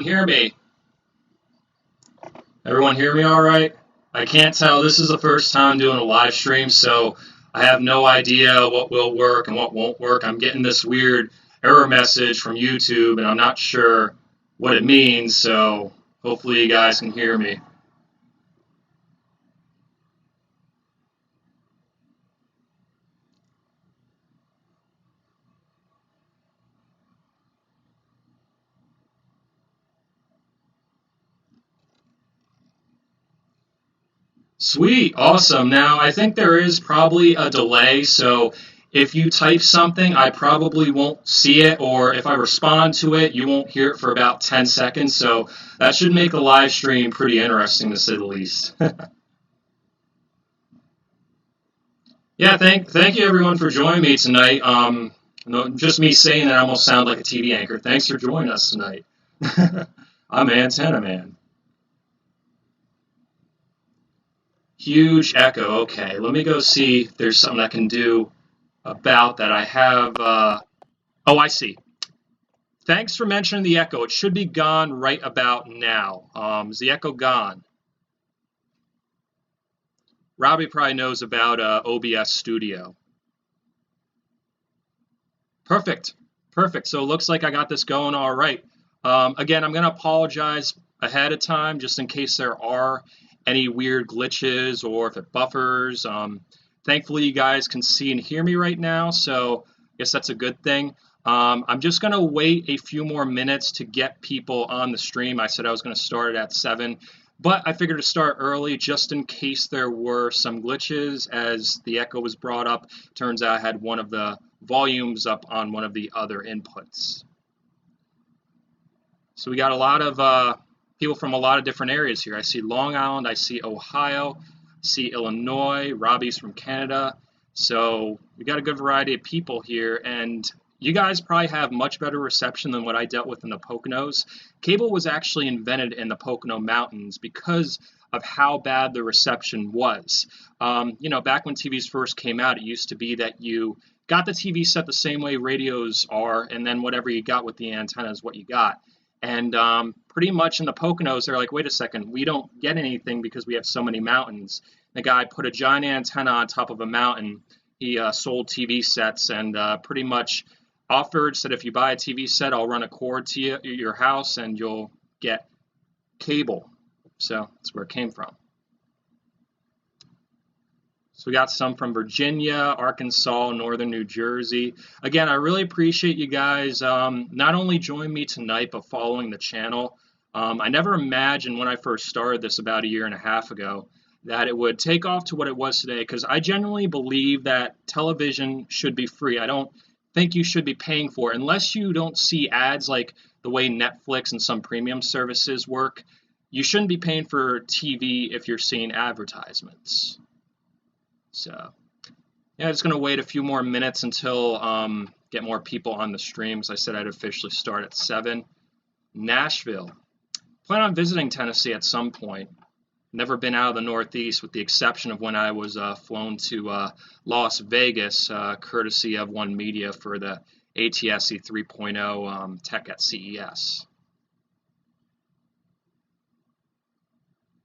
Hear me? Everyone hear me all right? I can't tell. This is the first time doing a live stream, so I have no idea what will work and what won't work. I'm getting this weird error message from YouTube, and I'm not sure what it means, so hopefully you guys can hear me. Sweet, awesome. Now, I think there is probably a delay, so if you type something, I probably won't see it, or if I respond to it, you won't hear it for about 10 seconds, so that should make the live stream pretty interesting to say the least. Yeah, thank you everyone for joining me tonight. No, just me saying that I almost sound like a TV anchor. Thanks for joining us tonight. I'm Antenna Man. Huge echo. Okay, let me go see if there's something I can do about that. I have. Oh, I see. Thanks for mentioning the echo. It should be gone right about now. Is the echo gone? Robbie probably knows about OBS Studio. Perfect. Perfect. So it looks like I got this going all right. Again, I'm going to apologize ahead of time just in case there are any weird glitches or if it buffers. Thankfully, you guys can see and hear me right now, so I guess that's a good thing. I'm just going to wait a few more minutes to get people on the stream. I said I was going to start it at 7, but I figured to start early just in case there were some glitches as the echo was brought up. Turns out I had one of the volumes up on one of the other inputs. So we got a lot of people from a lot of different areas here. I see Long Island, I see Ohio, I see Illinois, Robbie's from Canada. So we got a good variety of people here, and you guys probably have much better reception than what I dealt with in the Poconos. Cable was actually invented in the Pocono Mountains because of how bad the reception was. Back when TVs first came out, it used to be that you got the TV set the same way radios are, and then whatever you got with the antenna is what you got. And pretty much in the Poconos, they're like, wait a second, we don't get anything because we have so many mountains. The guy put a giant antenna on top of a mountain. He sold TV sets and pretty much offered, said, if you buy a TV set, I'll run a cord to your house and you'll get cable. So that's where it came from. So we got some from Virginia, Arkansas, northern New Jersey. Again, I really appreciate you guys not only joining me tonight, but following the channel. I never imagined when I first started this about a year and a half ago that it would take off to what it was today, because I genuinely believe that television should be free. I don't think you should be paying for it unless you don't see ads like the way Netflix and some premium services work. You shouldn't be paying for TV if you're seeing advertisements. So, yeah, just going to wait a few more minutes until get more people on the stream. As I said, I'd officially start at 7. Nashville. Plan on visiting Tennessee at some point. Never been out of the Northeast with the exception of when I was flown to Las Vegas, courtesy of One Media for the ATSC 3.0 Tech at CES.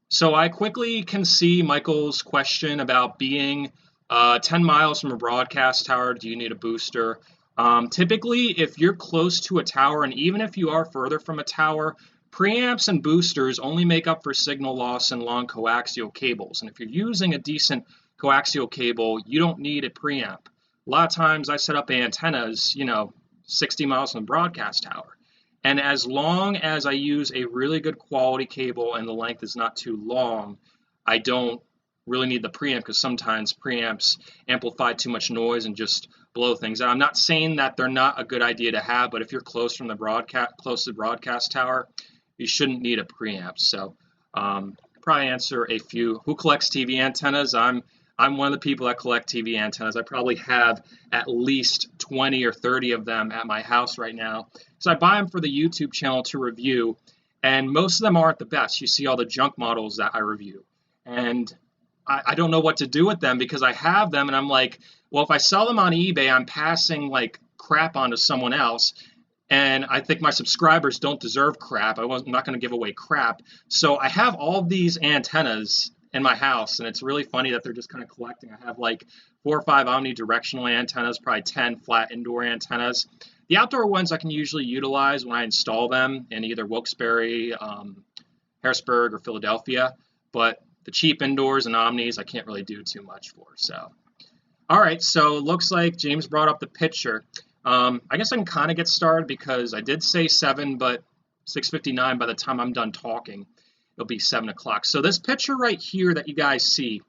So I quickly can see Michael's question about being 10 miles from a broadcast tower. Do you need a booster? Typically, if you're close to a tower, and even if you are further from a tower, preamps and boosters only make up for signal loss in long coaxial cables. And if you're using a decent coaxial cable, you don't need a preamp. A lot of times I set up antennas, 60 miles from the broadcast tower. And as long as I use a really good quality cable and the length is not too long, I don't really need the preamp, because sometimes preamps amplify too much noise and just blow things out. I'm not saying that they're not a good idea to have, but if you're close to the broadcast tower, you shouldn't need a preamp. So probably answer a few. Who collects TV antennas? I'm one of the people that collect TV antennas. I probably have at least 20 or 30 of them at my house right now. So I buy them for the YouTube channel to review, and most of them aren't the best. You see all the junk models that I review. And I don't know what to do with them because I have them, and I'm like, well, if I sell them on eBay, I'm passing like crap onto someone else. and I think my subscribers don't deserve crap. I'm not going to give away crap. So I have all of these antennas in my house, and it's really funny that they're just kind of collecting. I have like 4 or 5 omnidirectional antennas, probably 10 flat indoor antennas. The outdoor ones I can usually utilize when I install them in either Wilkes-Barre, Harrisburg, or Philadelphia, but the cheap indoors and omnis I can't really do too much for. So, all right, so it looks like James brought up the picture. I guess I can kind of get started because I did say 7, but 6:59 by the time I'm done talking, it'll be 7 o'clock. So this picture right here that you guys see,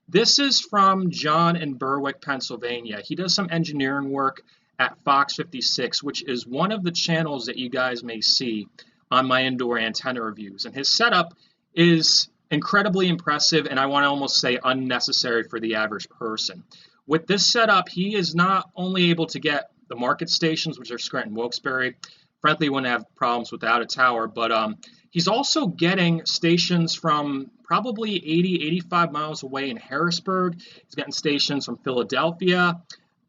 this is from John in Berwick, Pennsylvania. He does some engineering work at Fox 56, which is one of the channels that you guys may see on my indoor antenna reviews. And his setup is incredibly impressive, and I want to almost say unnecessary for the average person. With this setup, he is not only able to get the market stations, which are Scranton, Wilkes-Barre. Frankly, wouldn't have problems without a tower, but he's also getting stations from probably 80, 85 miles away in Harrisburg. He's getting stations from Philadelphia.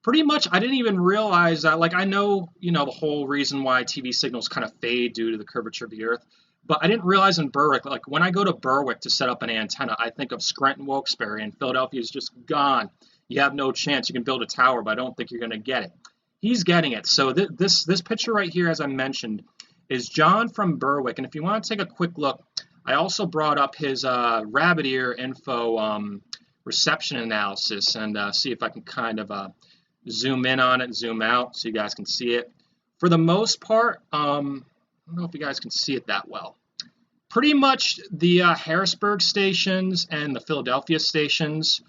Pretty much, I didn't even realize that. Like, I know, the whole reason why TV signals kind of fade due to the curvature of the earth, but I didn't realize in Berwick, like when I go to Berwick to set up an antenna, I think of Scranton, Wilkes-Barre, and Philadelphia is just gone. You have no chance. You can build a tower, but I don't think you're going to get it. He's getting it. So this picture right here, as I mentioned, is John from Berwick. And if you want to take a quick look, I also brought up his rabbit ear info reception analysis and see if I can kind of zoom in on it, zoom out so you guys can see it. For the most part, I don't know if you guys can see it that well. Pretty much the Harrisburg stations and the Philadelphia stations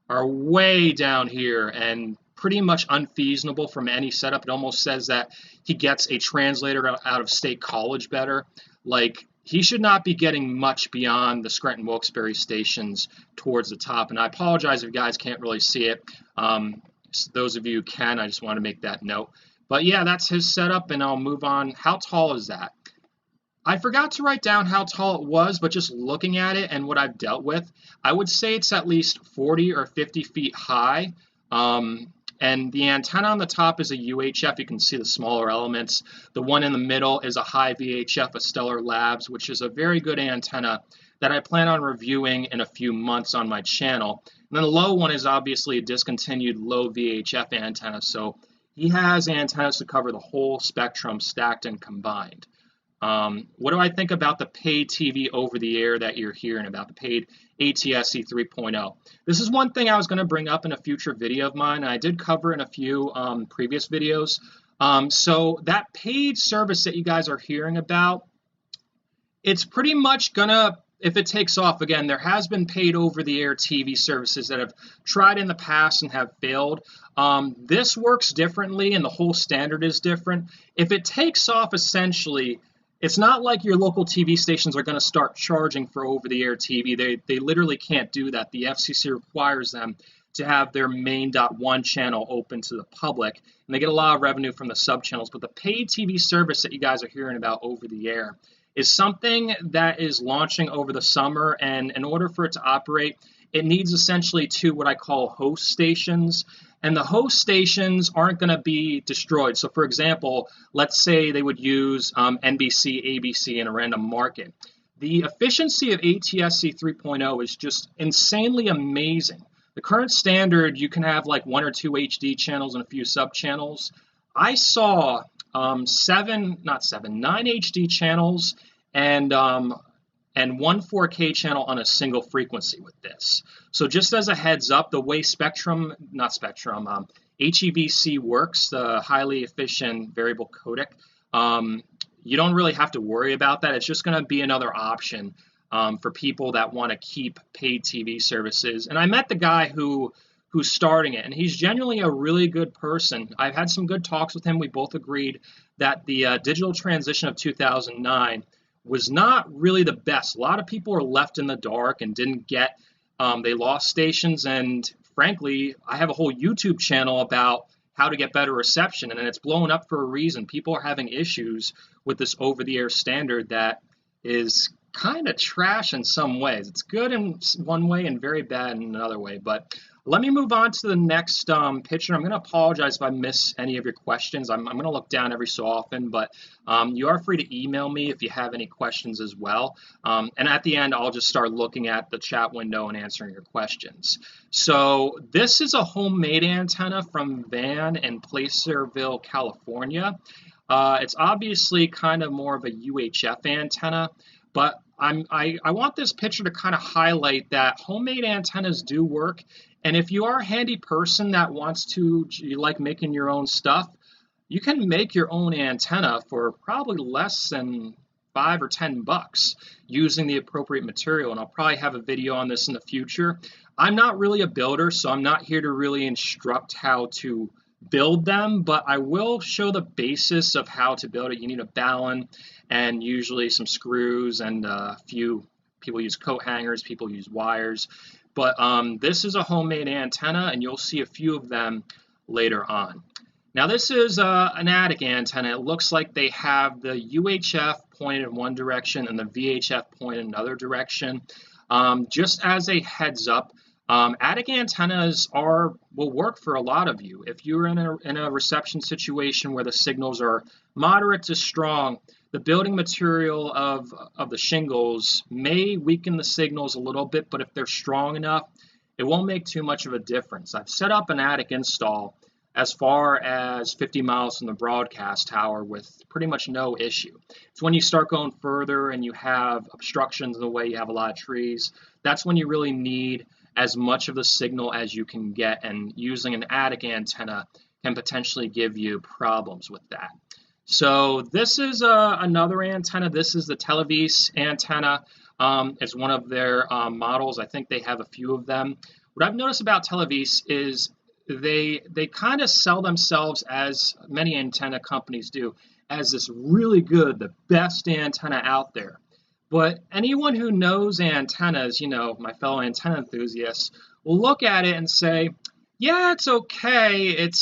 are way down here and pretty much unfeasible from any setup. It almost says that he gets a translator out of state college better. Like, he should not be getting much beyond the Scranton Wilkes-Barre stations towards the top. And I apologize if you guys can't really see it. Those of you who can, I just want to make that note. But yeah, that's his setup, and I'll move on. How tall is that? I forgot to write down how tall it was, but just looking at it and what I've dealt with, I would say it's at least 40 or 50 feet high. And the antenna on the top is a UHF. You can see the smaller elements. The one in the middle is a high VHF, a Stellar Labs, which is a very good antenna that I plan on reviewing in a few months on my channel. And then the low one is obviously a discontinued low VHF antenna. So he has antennas to cover the whole spectrum, stacked and combined. What do I think about the paid TV over the air that you're hearing about, the paid ATSC 3.0? This is one thing I was going to bring up in a future video of mine. I did cover in a few previous videos. So that paid service that you guys are hearing about, it's pretty much going to, if it takes off, again, there has been paid over-the-air TV services that have tried in the past and have failed. This works differently, and the whole standard is different. If it takes off, essentially, it's not like your local TV stations are going to start charging for over-the-air TV. They literally can't do that. The FCC requires them to have their main .1 channel open to the public, and they get a lot of revenue from the sub-channels. But the paid TV service that you guys are hearing about over the air is something that is launching over the summer, and in order for it to operate, it needs essentially 2 what I call host stations, and the host stations aren't going to be destroyed. So for example, let's say they would use NBC, ABC in a random market. The efficiency of ATSC 3.0 is just insanely amazing. The current standard, you can have like 1 or 2 HD channels and a few sub-channels. I saw 9 HD channels and 1 4K channel on a single frequency with this. So just as a heads up, the way HEVC works, the highly efficient variable codec, you don't really have to worry about that. It's just going to be another option for people that want to keep paid TV services. And I met the guy who's starting it, and he's genuinely a really good person. I've had some good talks with him. We both agreed that the digital transition of 2009 was not really the best. A lot of people were left in the dark and didn't get, they lost stations, and frankly, I have a whole YouTube channel about how to get better reception, and it's blown up for a reason. People are having issues with this over-the-air standard that is kind of trash in some ways. It's good in one way and very bad in another way, but Let me move on to the next picture. I'm going to apologize if I miss any of your questions. I'm going to look down every so often, but you are free to email me if you have any questions as well. And at the end, I'll just start looking at the chat window and answering your questions. So this is a homemade antenna from Van in Placerville, California. It's obviously kind of more of a UHF antenna, but I want this picture to kind of highlight that homemade antennas do work. And if you are a handy person that wants to, you like making your own stuff, you can make your own antenna for probably less than $5 or $10 using the appropriate material. And I'll probably have a video on this in the future. I'm not really a builder, so I'm not here to really instruct how to build them, but I will show the basis of how to build it. You need a ballon and usually some screws, and a few people use coat hangers, people use wires. But this is a homemade antenna, and you'll see a few of them later on. Now this is an attic antenna. It looks like they have the UHF pointed in one direction and the VHF pointed in another direction. Just as a heads up, attic antennas will work for a lot of you. If you're in a reception situation where the signals are moderate to strong, the building material of the shingles may weaken the signals a little bit, but if they're strong enough, it won't make too much of a difference. I've set up an attic install as far as 50 miles from the broadcast tower with pretty much no issue. It's when you start going further and you have obstructions in the way, you have a lot of trees, that's when you really need as much of the signal as you can get, and using an attic antenna can potentially give you problems with that. So this is another antenna. This is the Servus antenna. It's one of their models. I think they have a few of them. What I've noticed about Servus is they kind of sell themselves, as many antenna companies do, as this really good, the best antenna out there. But anyone who knows antennas, you know, my fellow antenna enthusiasts, will look at it and say, yeah, it's okay. It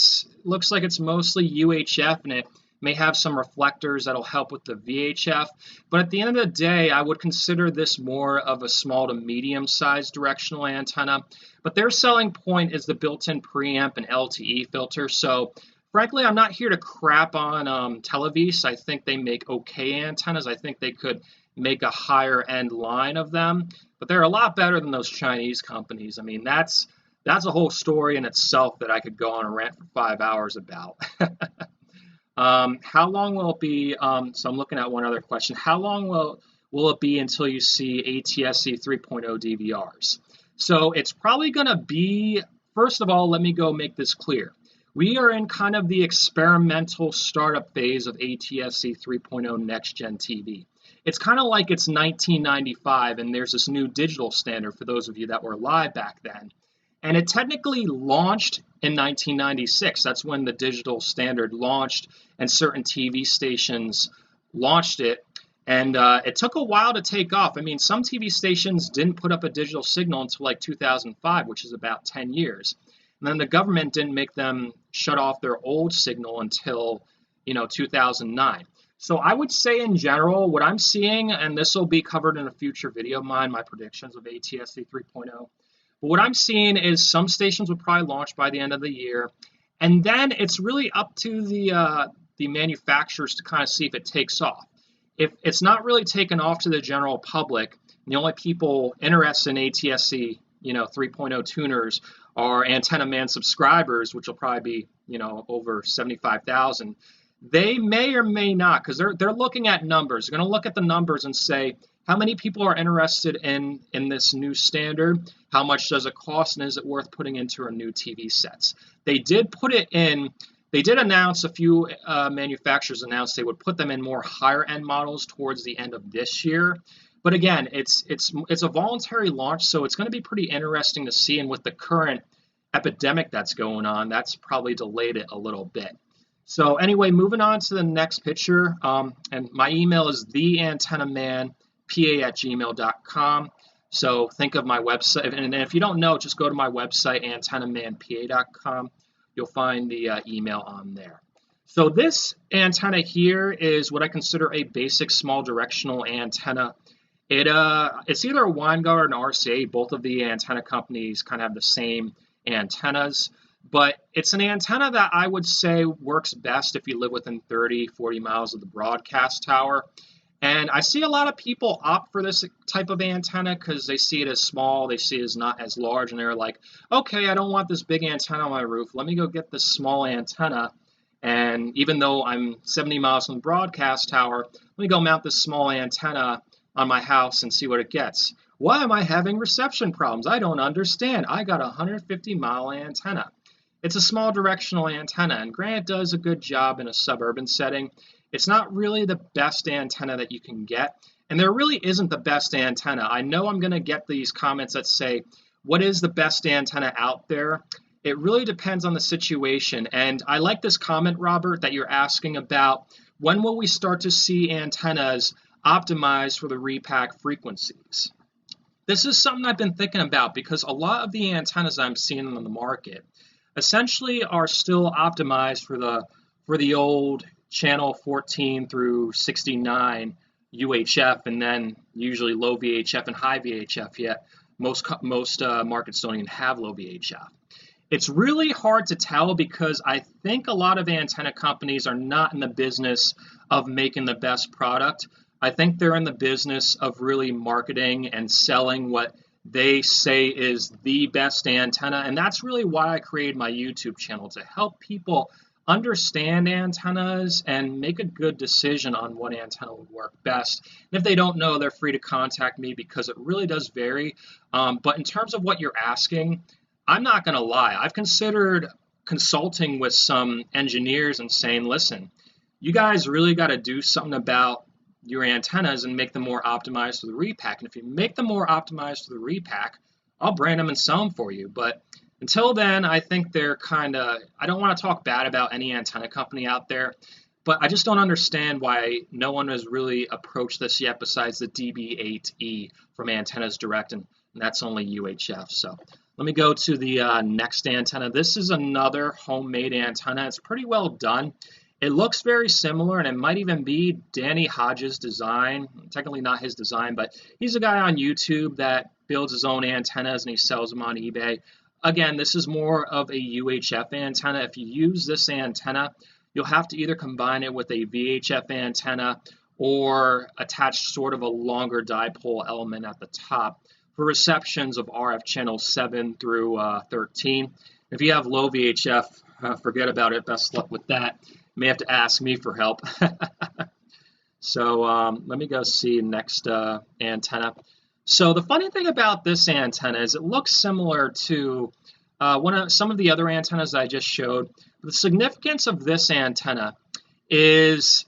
looks like it's mostly UHF, and it may have some reflectors that'll help with the VHF. But at the end of the day, I would consider this more of a small to medium-sized directional antenna. But their selling point is the built-in preamp and LTE filter. So frankly, I'm not here to crap on Servus. I think they make okay antennas. I think they could make a higher end line of them, but they're a lot better than those Chinese companies. I mean, that's a whole story in itself that I could go on a rant for 5 hours about. How long will it be? So I'm looking at one other question. How long will it be until you see ATSC 3.0 DVRs? So it's probably going to be, first of all, let me go make this clear. We are in kind of the experimental startup phase of ATSC 3.0 Next Gen TV. It's kind of like it's 1995 and there's this new digital standard for those of you that were alive back then. And it technically launched in 1996. That's when the digital standard launched and certain TV stations launched it. And it took a while to take off. I mean, some TV stations didn't put up a digital signal until like 2005, which is about 10 years. And then the government didn't make them shut off their old signal until, 2009. So I would say in general, what I'm seeing, and this will be covered in a future video of mine, my predictions of ATSC 3.0. But what I'm seeing is some stations will probably launch by the end of the year. And then it's really up to the manufacturers to kind of see if it takes off. If it's not really taken off to the general public, the only people interested in ATSC 3.0 tuners are Antenna Man subscribers, which will probably be over 75,000. They may or may not, because they're looking at numbers. They're going to look at the numbers and say, how many people are interested in this new standard? How much does it cost, and is it worth putting into our new TV sets? They did put it in. They did announce, a few manufacturers announced they would put them in more higher end models towards the end of this year. But again, it's a voluntary launch, so it's going to be pretty interesting to see. And with the current epidemic that's going on, that's probably delayed it a little bit. So anyway, moving on to the next picture, and my email is theantennamanpa@gmail.com. So think of my website, and if you don't know, just go to my website, antennamanpa.com. You'll find the email on there. So this antenna here is what I consider a basic small directional antenna. It's either a Weingart or an RCA. Both of the antenna companies kind of have the same antennas. But it's an antenna that I would say works best if you live within 30, 40 miles of the broadcast tower. And I see a lot of people opt for this type of antenna because they see it as small, they see it as not as large, and they're like, okay, I don't want this big antenna on my roof. Let me go get this small antenna. And even though I'm 70 miles from the broadcast tower, let me go mount this small antenna on my house and see what it gets. Why am I having reception problems? I don't understand. I got a 150-mile antenna. It's a small directional antenna, and granted, it does a good job in a suburban setting. It's not really the best antenna that you can get, and there really isn't the best antenna. I know I'm going to get these comments that say, what is the best antenna out there? It really depends on the situation, and I like this comment, Robert, that you're asking about when will we start to see antennas optimized for the repack frequencies. This is something I've been thinking about because a lot of the antennas I'm seeing on the market essentially are still optimized for the old channel 14 through 69 UHF, and then usually low VHF and high VHF. Yet most markets don't even have low VHF. It's really hard to tell because I think a lot of antenna companies are not in the business of making the best product. I think they're in the business of really marketing and selling what they say is the best antenna, and that's really why I created my YouTube channel, to help people understand antennas and make a good decision on what antenna would work best. And if they don't know, they're free to contact me because it really does vary. But in terms of what you're asking, I'm not going to lie. I've considered consulting with some engineers and saying, listen, you guys really got to do something about your antennas and make them more optimized for the repack. And if you make them more optimized for the repack, I'll brand them and sell them for you. But until then, I think they're kind of, I don't want to talk bad about any antenna company out there, but I just don't understand why no one has really approached this yet besides the DB8E from Antennas Direct, and that's only UHF. So let me go to the next antenna. This is another homemade antenna. It's pretty well done. It looks very similar, and it might even be Danny Hodges' design. Technically not his design, but he's a guy on YouTube that builds his own antennas and he sells them on eBay. Again, this is more of a UHF antenna. If you use this antenna, you'll have to either combine it with a VHF antenna or attach sort of a longer dipole element at the top for receptions of RF channels 7 through 13. If you have low VHF, forget about it. Best luck with that. You may have to ask me for help. So let me go see next antenna. So the funny thing about this antenna is it looks similar to some of the other antennas I just showed. The significance of this antenna is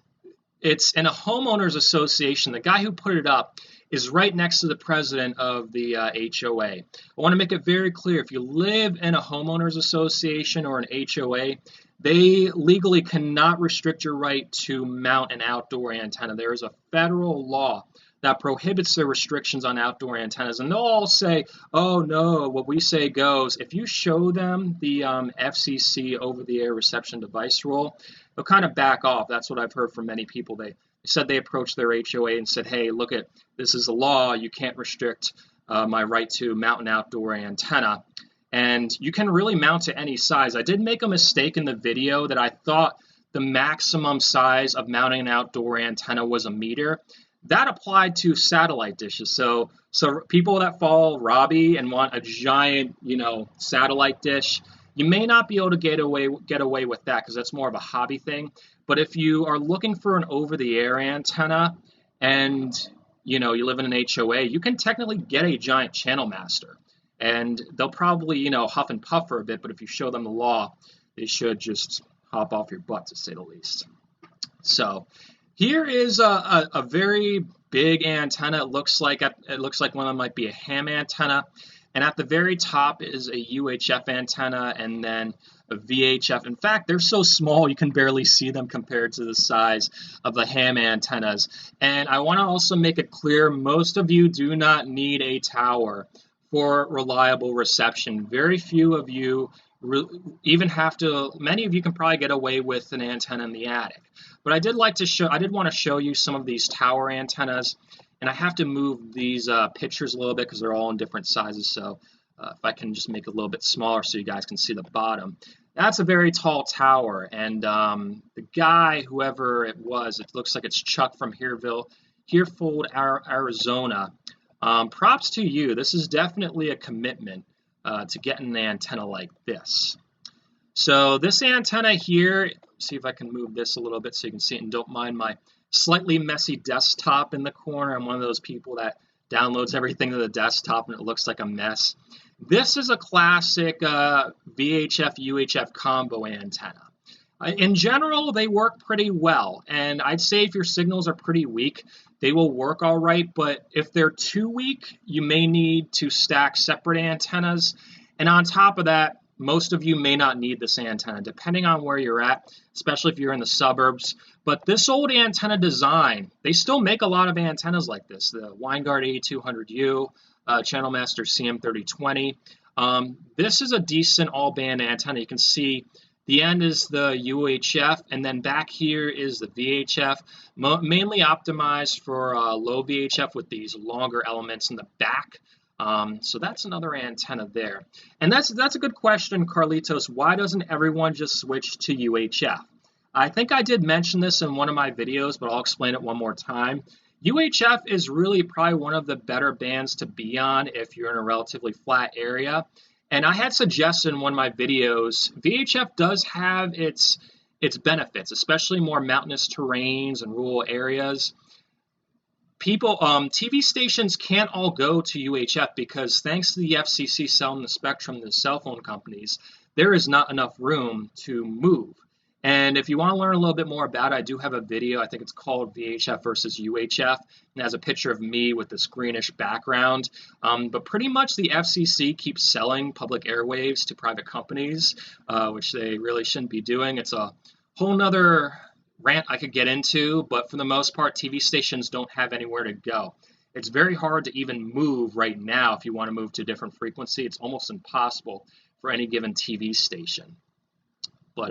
it's in a homeowners association. The guy who put it up is right next to the president of the HOA. I want to make it very clear, if you live in a homeowners association or an HOA, they legally cannot restrict your right to mount an outdoor antenna. There is a federal law that prohibits the restrictions on outdoor antennas. And they'll all say, oh no, what we say goes. If you show them the FCC over-the-air reception device rule, they'll kind of back off. That's what I've heard from many people. They said they approached their HOA and said, hey, look, this is a law. You can't restrict my right to mount an outdoor antenna. And you can really mount to any size. I did make a mistake in the video that I thought the maximum size of mounting an outdoor antenna was 1 meter. That applied to satellite dishes. So people that follow Robbie and want a giant, satellite dish, you may not be able to get away with that because that's more of a hobby thing. But if you are looking for an over-the-air antenna and you live in an HOA, you can technically get a giant channel master. And they'll probably, huff and puff for a bit, but if you show them the law, they should just hop off your butt, to say the least. So here is a very big antenna. It looks like one of them might be a ham antenna. And at the very top is a UHF antenna and then a VHF. In fact, they're so small you can barely see them compared to the size of the ham antennas. And I want to also make it clear, most of you do not need a tower for reliable reception. Very few of you even have to, many of you can probably get away with an antenna in the attic. But I did want to show you some of these tower antennas, and I have to move these pictures a little bit because they're all in different sizes. So If I can just make it a little bit smaller so you guys can see the bottom. That's a very tall tower, and the guy, whoever it was, it looks like it's Chuck from Hereford, Arizona. Props to you. This is definitely a commitment to getting an antenna like this. So this antenna here, see if I can move this a little bit so you can see it, and don't mind my slightly messy desktop in the corner. I'm one of those people that downloads everything to the desktop and it looks like a mess. This is a classic VHF-UHF combo antenna. In general, they work pretty well, and I'd say if your signals are pretty weak, they will work all right, but if they're too weak, you may need to stack separate antennas, and on top of that, most of you may not need this antenna, depending on where you're at, especially if you're in the suburbs. But this old antenna design, they still make a lot of antennas like this, the Winegard 8200U, Channel Master CM3020. This is a decent all-band antenna. You can see the end is the UHF, and then back here is the VHF, mainly optimized for low VHF with these longer elements in the back. So that's another antenna there. And that's a good question, Carlitos. Why doesn't everyone just switch to UHF? I think I did mention this in one of my videos, but I'll explain it one more time. UHF is really probably one of the better bands to be on if you're in a relatively flat area. And I had suggested in one of my videos, VHF does have its benefits, especially more mountainous terrains and rural areas. TV stations can't all go to UHF because thanks to the FCC selling the spectrum to the cell phone companies, there is not enough room to move. And if you want to learn a little bit more about it, I do have a video. I think it's called VHF versus UHF, and it has a picture of me with this greenish background. But pretty much the FCC keeps selling public airwaves to private companies, which they really shouldn't be doing. It's a whole nother rant I could get into, but for the most part, TV stations don't have anywhere to go. It's very hard to even move right now if you want to move to a different frequency. It's almost impossible for any given TV station. But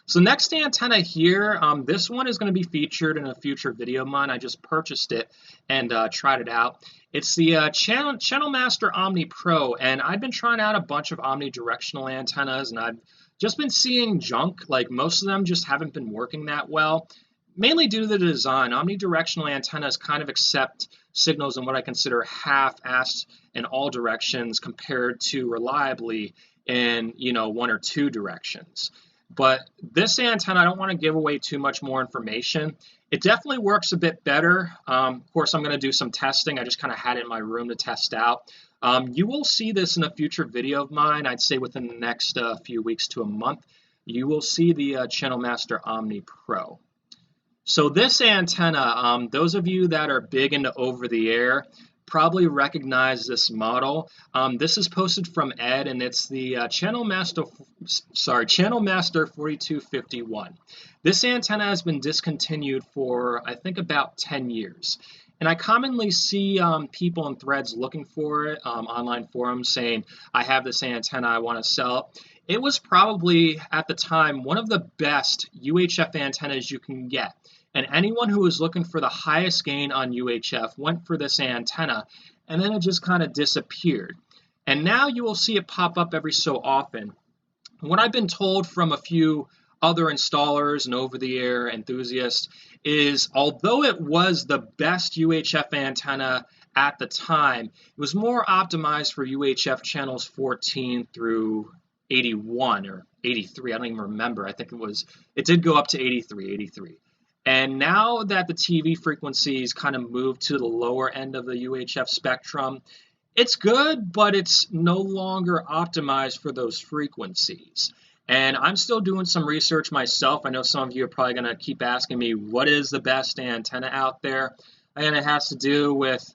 so next antenna here, this one is going to be featured in a future video of mine. I just purchased it and tried it out. It's the Channel Master Omni Pro, and I've been trying out a bunch of omnidirectional antennas, and I've just been seeing junk. Like most of them just haven't been working that well, mainly due to the design. Omnidirectional antennas kind of accept signals in what I consider half-assed in all directions compared to reliably in, one or two directions. But this antenna, I don't want to give away too much more information. It definitely works a bit better. Of course, I'm going to do some testing. I just kind of had it in my room to test out. You will see this in a future video of mine. I'd say within the next few weeks to a month, you will see the Channel Master Omni Pro. So this antenna, those of you that are big into over-the-air, probably recognize this model. This is posted from Ed, and it's the Channel Master 4251. This antenna has been discontinued for, I think, about 10 years. And I commonly see people in threads looking for it, online forums saying, I have this antenna, I want to sell it. It was probably, at the time, one of the best UHF antennas you can get. And anyone who was looking for the highest gain on UHF went for this antenna, and then it just kind of disappeared. And now you will see it pop up every so often. What I've been told from a few other installers and over-the-air enthusiasts is, although it was the best UHF antenna at the time, it was more optimized for UHF channels 14 through 81 or 83. I don't even remember. I think it did go up to 83. And now that the TV frequencies kind of moved to the lower end of the UHF spectrum, it's good, but it's no longer optimized for those frequencies. And I'm still doing some research myself. I know some of you are probably going to keep asking me, what is the best antenna out there? And it has to do with,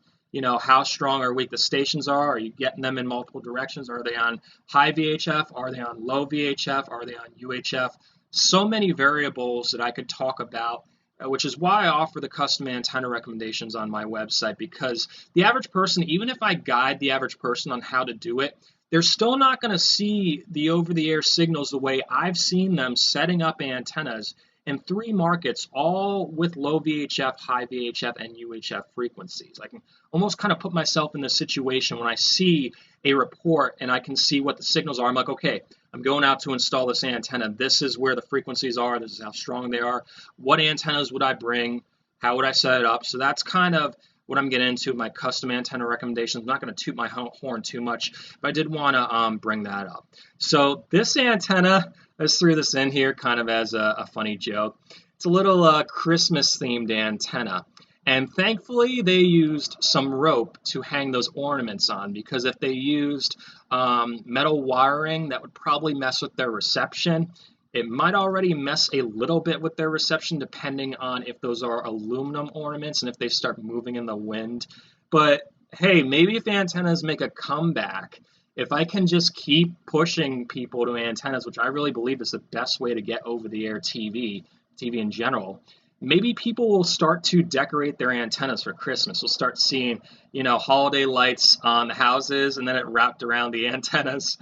how strong or weak the stations are. Are you getting them in multiple directions? Are they on high VHF? Are they on low VHF? Are they on UHF? So many variables that I could talk about, which is why I offer the custom antenna recommendations on my website, because the average person, even if I guide the average person on how to do it, they're still not going to see the over-the-air signals the way I've seen them setting up antennas in 3 markets, all with low VHF, high VHF, and UHF frequencies. I can almost kind of put myself in the situation when I see a report and I can see what the signals are. I'm like, okay, I'm going out to install this antenna. This is where the frequencies are. This is how strong they are. What antennas would I bring? How would I set it up? So that's kind of what I'm getting into, my custom antenna recommendations. I'm not going to toot my horn too much, but I did want to bring that up. So this antenna, I just threw this in here kind of as a funny joke. It's a little Christmas-themed antenna. And thankfully, they used some rope to hang those ornaments on, because if they used metal wiring, that would probably mess with their reception. It might already mess a little bit with their reception, depending on if those are aluminum ornaments and if they start moving in the wind. But hey, maybe if antennas make a comeback, if I can just keep pushing people to antennas, which I really believe is the best way to get over-the-air TV in general, maybe people will start to decorate their antennas for Christmas. We'll start seeing, holiday lights on the houses, and then it wrapped around the antennas.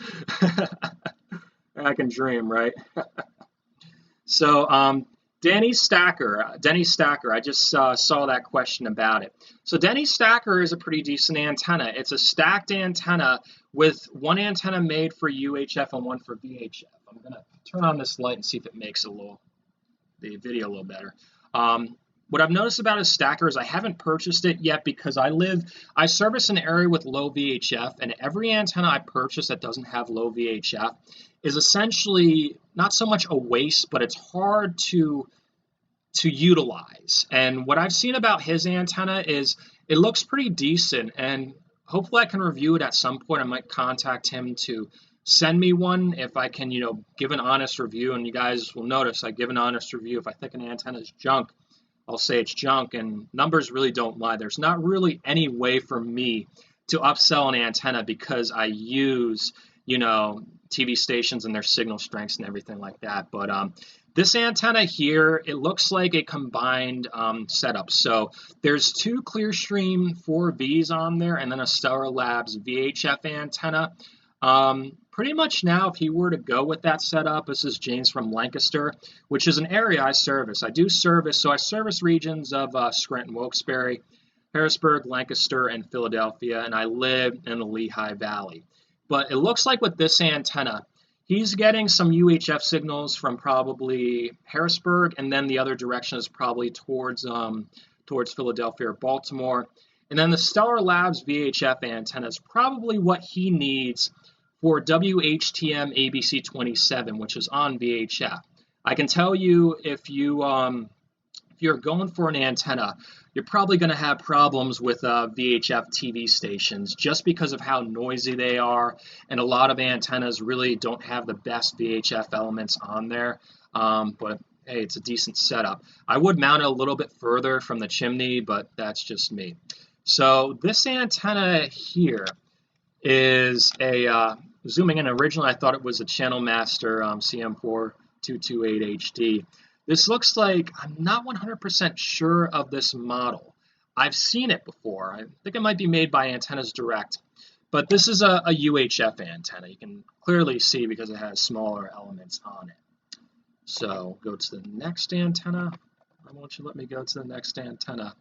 I can dream, right? So, Denny Stacker, I just saw that question about it. So Denny Stacker is a pretty decent antenna. It's a stacked antenna with one antenna made for UHF and one for VHF. I'm going to turn on this light and see if it makes the video a little better. What I've noticed about a stacker is I haven't purchased it yet because I service an area with low VHF, and every antenna I purchase that doesn't have low VHF is essentially not so much a waste, but it's hard to utilize. And what I've seen about his antenna is it looks pretty decent, and hopefully I can review it at some point. I might contact him to send me one if I can, give an honest review. And you guys will notice I give an honest review. If I think an antenna is junk, I'll say it's junk, and numbers really don't lie. There's not really any way for me to upsell an antenna because I use, TV stations and their signal strengths and everything like that. But this antenna here, it looks like a combined setup. So there's 2 Clearstream 4Vs on there and then a Stellar Labs VHF antenna. Pretty much now, if he were to go with that setup, this is James from Lancaster, which is an area I service. I service regions of Scranton, Wilkes-Barre, Harrisburg, Lancaster, and Philadelphia, and I live in the Lehigh Valley. But it looks like with this antenna, he's getting some UHF signals from probably Harrisburg, and then the other direction is probably towards Philadelphia or Baltimore. And then the Stellar Labs VHF antenna is probably what he needs for WHTM ABC 27, which is on VHF. I can tell you if you're going for an antenna, you're probably going to have problems with VHF TV stations just because of how noisy they are, and a lot of antennas really don't have the best VHF elements on there. But hey, it's a decent setup. I would mount it a little bit further from the chimney, but that's just me. So this antenna here is a zooming in. Originally, I thought it was a Channel Master CM4228 HD. This looks like, I'm not 100% sure of this model. I've seen it before. I think it might be made by Antennas Direct, but this is a UHF antenna. You can clearly see because it has smaller elements on it. So go to the next antenna. Why won't you let me go to the next antenna?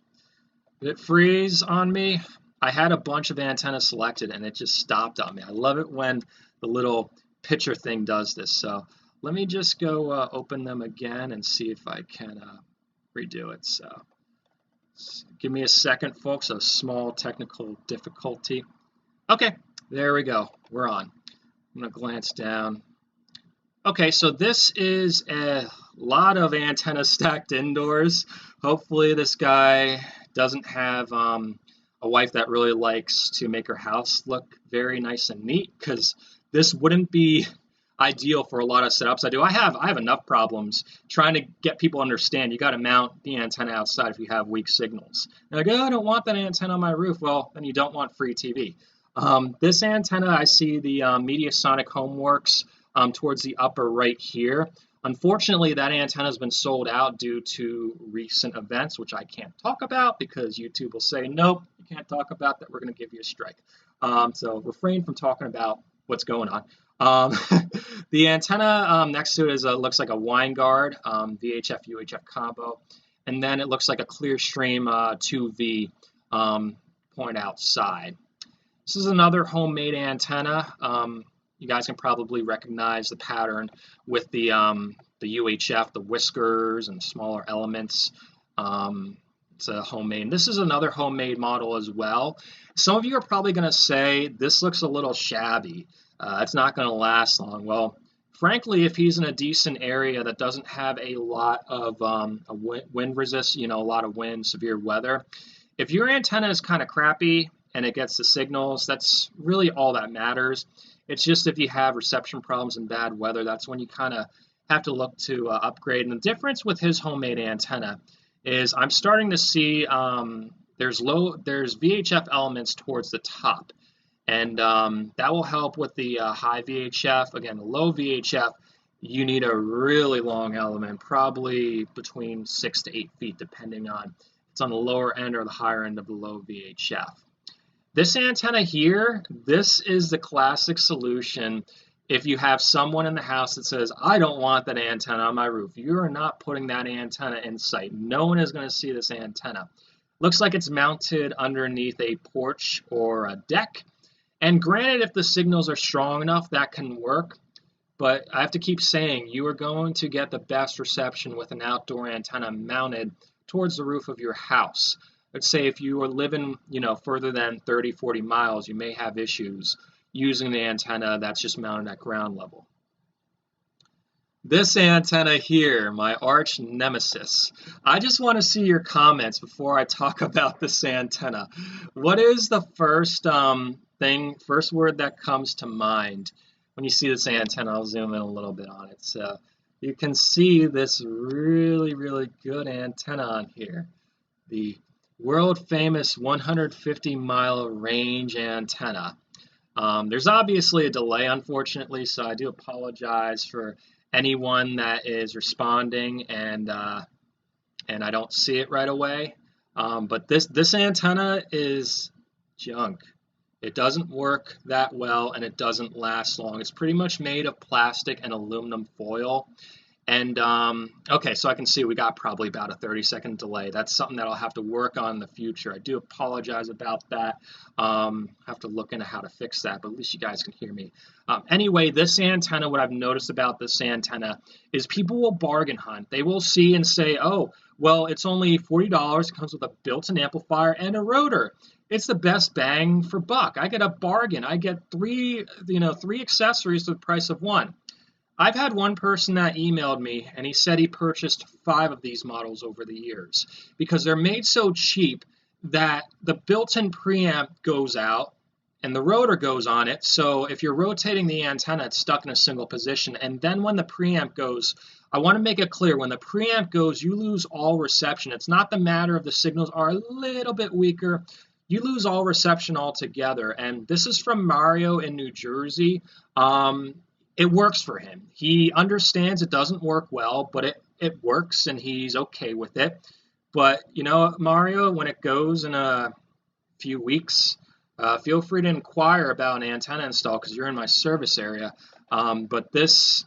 Did it freeze on me? I had a bunch of antennas selected and it just stopped on me. I love it when the little picture thing does this. So let me just go open them again and see if I can redo it. So give me a second, folks. A small technical difficulty. Okay, there we go. We're on. I'm going to glance down. Okay, so this is a lot of antennas stacked indoors. Hopefully this guy doesn't have a wife that really likes to make her house look very nice and neat, because this wouldn't be ideal for a lot of setups I do. I have enough problems trying to get people to understand you got to mount the antenna outside if you have weak signals. They're like, oh, I don't want that antenna on my roof. Well, then you don't want free TV. This antenna, I see the Mediasonic Homeworks towards the upper right here. Unfortunately, that antenna has been sold out due to recent events, which I can't talk about because YouTube will say, nope, you can't talk about that. We're going to give you a strike. So refrain from talking about what's going on. Um, the antenna next to it looks like a wine guard, VHF UHF combo, and then it looks like a Clearstream 2V point outside. This is another homemade antenna. You guys can probably recognize the pattern with the UHF, the whiskers and smaller elements. It's a homemade. This is another homemade model as well. Some of you are probably going to say this looks a little shabby. It's not going to last long. Well, frankly, if he's in a decent area that doesn't have a lot of wind resist, a lot of wind, severe weather, if your antenna is kind of crappy and it gets the signals, that's really all that matters. It's just if you have reception problems and bad weather, that's when you kind of have to look to upgrade. And the difference with his homemade antenna is I'm starting to see there's VHF elements towards the top, and that will help with the high VHF. Again, the low VHF, you need a really long element, probably between 6 to 8 feet, depending on if it's on the lower end or the higher end of the low VHF. This antenna here, this is the classic solution. If you have someone in the house that says, I don't want that antenna on my roof, you're not putting that antenna in sight. No one is going to see this antenna. Looks like it's mounted underneath a porch or a deck. And granted, if the signals are strong enough, that can work. But I have to keep saying, you are going to get the best reception with an outdoor antenna mounted towards the roof of your house. Let's say if you are living, further than 30, 40 miles, you may have issues using the antenna that's just mounted at ground level. This antenna here, my arch nemesis. I just want to see your comments before I talk about this antenna. What is the first first word that comes to mind when you see this antenna? I'll zoom in a little bit on it. So you can see this really, really good antenna on here. The world famous 150-mile range antenna. There's obviously a delay, unfortunately, so I do apologize for anyone that is responding and I don't see it right away. But this antenna is junk. It doesn't work that well and it doesn't last long. It's pretty much made of plastic and aluminum foil. And okay, so I can see we got probably about a 30-second delay. That's something that I'll have to work on in the future. I do apologize about that. Have to look into how to fix that, but at least you guys can hear me. Anyway, this antenna, what I've noticed about this antenna is people will bargain hunt. They will see and say, oh, well, it's only $40. It comes with a built-in amplifier and a rotor. It's the best bang for buck. I get a bargain. I get three accessories for the price of one. I've had one person that emailed me, and he said he purchased 5 of these models over the years because they're made so cheap that the built-in preamp goes out and the rotor goes on it. So if you're rotating the antenna, it's stuck in a single position. And then when the preamp goes, I want to make it clear, when the preamp goes, you lose all reception. It's not the matter of the signals are a little bit weaker. You lose all reception altogether. And this is from Mario in New Jersey. It works for him. He understands it doesn't work well, but it works and he's okay with it. But, Mario, when it goes in a few weeks, feel free to inquire about an antenna install because you're in my service area. But this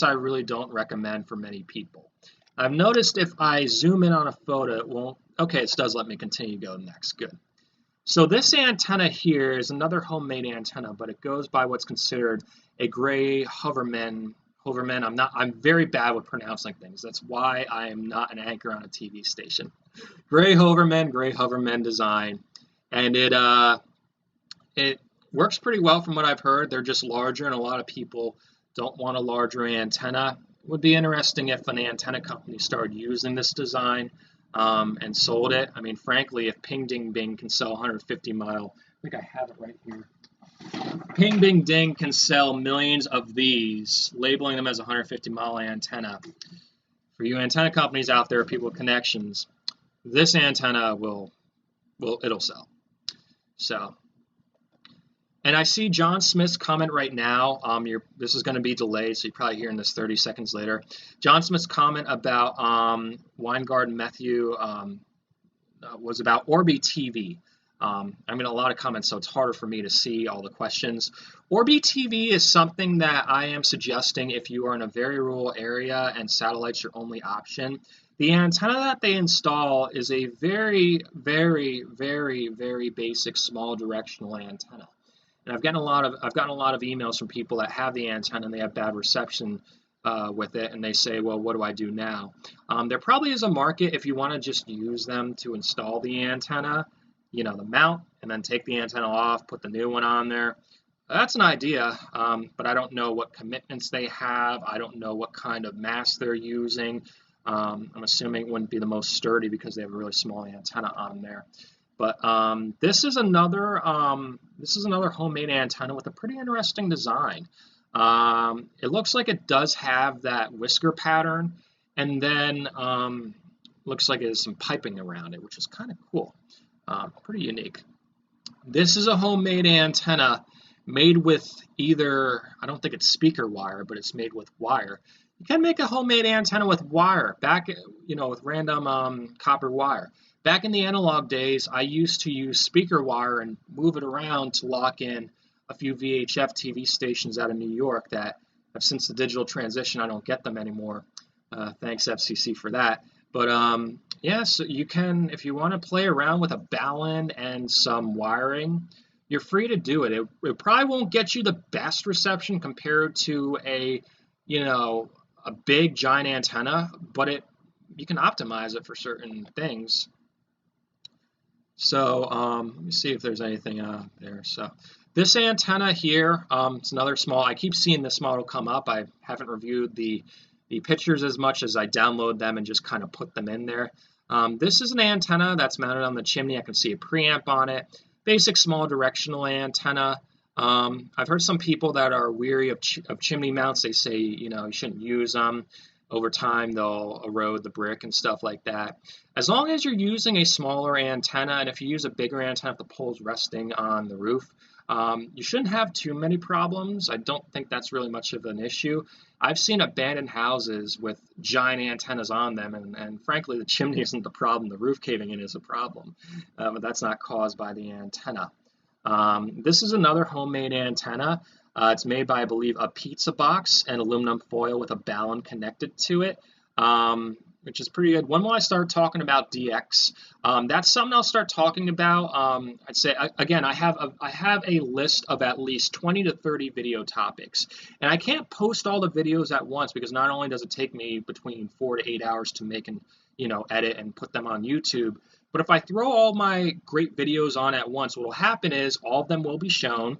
I really don't recommend for many people. I've noticed if I zoom in on a photo, it won't. Okay, it does let me continue to go next. Good. So this antenna here is another homemade antenna, but it goes by what's considered a gray Hoverman. I'm very bad with pronouncing things. That's why I am not an anchor on a TV station. Gray Hoverman design, and it works pretty well from what I've heard. They're just larger, and a lot of people don't want a larger antenna. It would be interesting if an antenna company started using this design. And sold it. I mean, frankly, if Ping Ding Bing can sell 150-mile, I think I have it right here. Ping Bing Ding can sell millions of these, labeling them as a 150-mile antenna. For you antenna companies out there, people with connections, this antenna it'll sell. So, and I see John Smith's comment right now. This is going to be delayed, so you're probably hearing this 30 seconds later. John Smith's comment about Weingard Matthew was about Orbi TV. I mean, a lot of comments, so it's harder for me to see all the questions. Orbi TV is something that I am suggesting if you are in a very rural area and satellite's your only option. The antenna that they install is a very, very, very, very basic small directional antenna. And I've gotten a lot of emails from people that have the antenna and they have bad reception with it, and they say, well, what do I do now? There probably is a market if you want to just use them to install the antenna, you know, the mount, and then take the antenna off, put the new one on there. That's an idea, but I don't know what commitments they have. I don't know what kind of mast they're using. I'm assuming it wouldn't be the most sturdy because they have a really small antenna on there. But this is another homemade antenna with a pretty interesting design. It looks like it does have that whisker pattern, and then looks like there's some piping around it, which is kind of cool. Pretty unique. This is a homemade antenna made with either, I don't think it's speaker wire, but it's made with wire. You can make a homemade antenna with wire, with random copper wire. Back in the analog days, I used to use speaker wire and move it around to lock in a few VHF TV stations out of New York that have since the digital transition, I don't get them anymore. Thanks FCC for that. But yeah, so you can, if you want to play around with a ballon and some wiring, you're free to do it. It probably won't get you the best reception compared to a big giant antenna, but you can optimize it for certain things. So let me see if there's anything there. So this antenna here, it's another small. I keep seeing this model come up. I haven't reviewed the pictures as much as I download them and just kind of put them in there. This is an antenna that's mounted on the chimney. I can see a preamp on it. Basic small directional antenna. I've heard some people that are weary of chimney mounts. They say, you shouldn't use them. Over time, they'll erode the brick and stuff like that. As long as you're using a smaller antenna, and if you use a bigger antenna, if the pole's resting on the roof, you shouldn't have too many problems. I don't think that's really much of an issue. I've seen abandoned houses with giant antennas on them, and frankly, the chimney isn't the problem. The roof caving in is a problem, but that's not caused by the antenna. This is another homemade antenna. It's made by, I believe, a pizza box and aluminum foil with a ballon connected to it, which is pretty good. When will I start talking about DX? That's something I'll start talking about. I'd say, again, I have a list of at least 20 to 30 video topics, and I can't post all the videos at once because not only does it take me between 4 to 8 hours to make and edit and put them on YouTube, but if I throw all my great videos on at once, what will happen is all of them will be shown.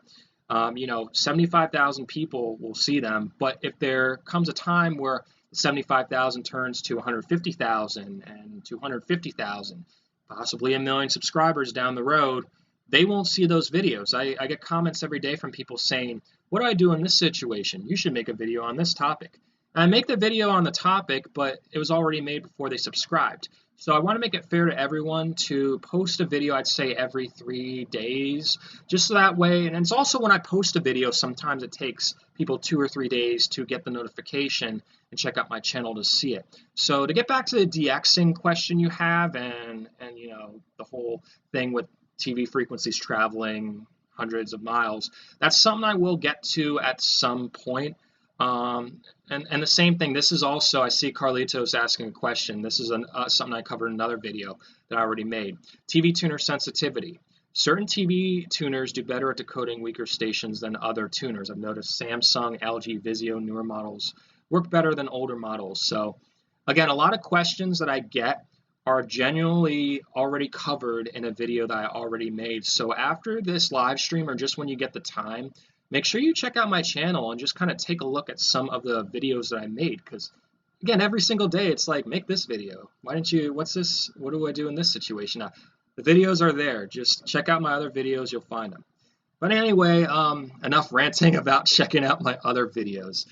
75,000 people will see them, but if there comes a time where 75,000 turns to 150,000 and 250,000, possibly 1 million subscribers down the road, they won't see those videos. I get comments every day from people saying, what do I do in this situation? You should make a video on this topic. And I make the video on the topic, but it was already made before they subscribed. So I want to make it fair to everyone to post a video, I'd say every 3 days, just so that way. And it's also when I post a video, sometimes it takes people 2 or 3 days to get the notification and check out my channel to see it. So to get back to the DXing question you have, and the whole thing with TV frequencies traveling hundreds of miles, that's something I will get to at some point. And the same thing, this is also, I see Carlitos asking a question. This is something I covered in another video that I already made. TV tuner sensitivity. Certain TV tuners do better at decoding weaker stations than other tuners. I've noticed Samsung, LG, Vizio, newer models work better than older models. So again, a lot of questions that I get are genuinely already covered in a video that I already made. So after this live stream, or just when you get the time, make sure you check out my channel and just kind of take a look at some of the videos that I made, because again, every single day it's like, make this video. Why didn't you, what's this, what do I do in this situation? Now, the videos are there. Just check out my other videos, you'll find them. But anyway, enough ranting about checking out my other videos.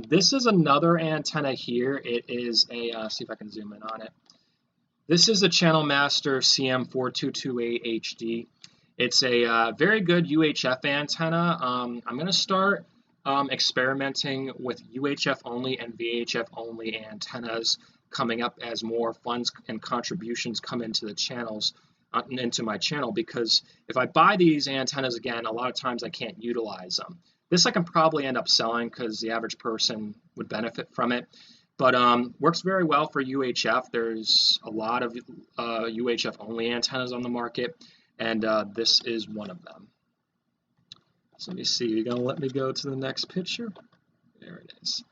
This is another antenna here. It is a, see if I can zoom in on it. This is the Channel Master CM4228HD. It's a very good UHF antenna. I'm going to start experimenting with UHF only and VHF only antennas coming up as more funds and contributions come into the channels. into my channel, because if I buy these antennas again, a lot of times I can't utilize them. This I can probably end up selling because the average person would benefit from it. But works very well for UHF. There's a lot of UHF only antennas on the market, and this is one of them. So let me see, you're gonna let me go to the next picture? There it is.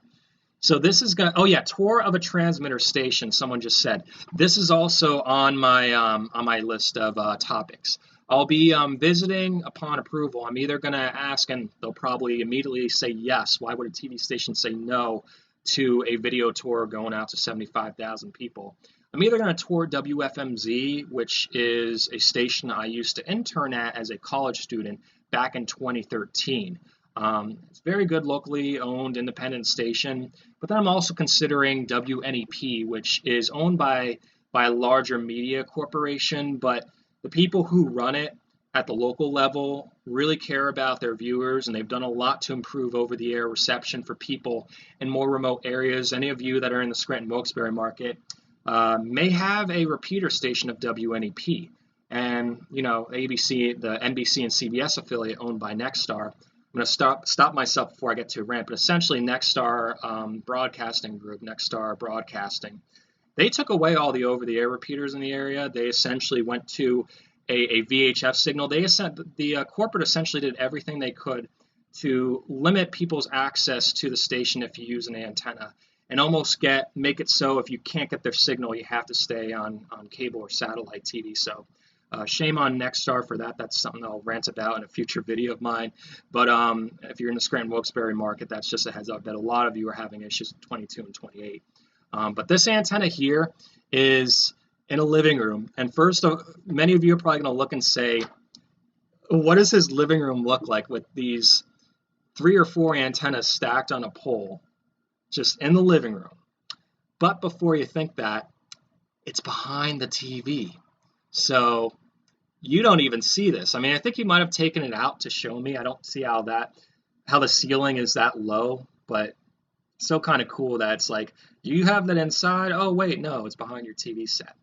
So this is gonna, oh yeah, tour of a transmitter station, someone just said. This is also on my list of topics. I'll be visiting upon approval. I'm either gonna ask, and they'll probably immediately say yes. Why would a TV station say no to a video tour going out to 75,000 people? I'm either going to tour WFMZ, which is a station I used to intern at as a college student back in 2013. It's a very good locally owned independent station, but then I'm also considering WNEP, which is owned by a larger media corporation, but the people who run it at the local level really care about their viewers, and they've done a lot to improve over-the-air reception for people in more remote areas. Any of you that are in the Scranton-Wilkes-Barre market may have a repeater station of WNEP. And, you know, ABC, the NBC and CBS affiliate owned by Nexstar. I'm going to stop myself before I get to a rant, but essentially Nexstar Broadcasting Group, Nexstar Broadcasting, they took away all the over-the-air repeaters in the area. They essentially went to a VHF signal. The corporate essentially did everything they could to limit people's access to the station if you use an antenna, and almost make it so if you can't get their signal, you have to stay on cable or satellite TV. So shame on Nexstar for that. That's something I'll rant about in a future video of mine. But if you're in the Scranton-Wilkes-Barre market, that's just a heads up that a lot of you are having issues with 22 and 28. But this antenna here is in a living room. And first, many of you are probably going to look and say, what does his living room look like with these 3 or 4 antennas stacked on a pole just in the living room? But before you think that, it's behind the TV. So you don't even see this. I mean, I think he might have taken it out to show me. I don't see how the ceiling is that low, but it's so kind of cool that it's like, do you have that inside? Oh, wait, no, it's behind your TV set.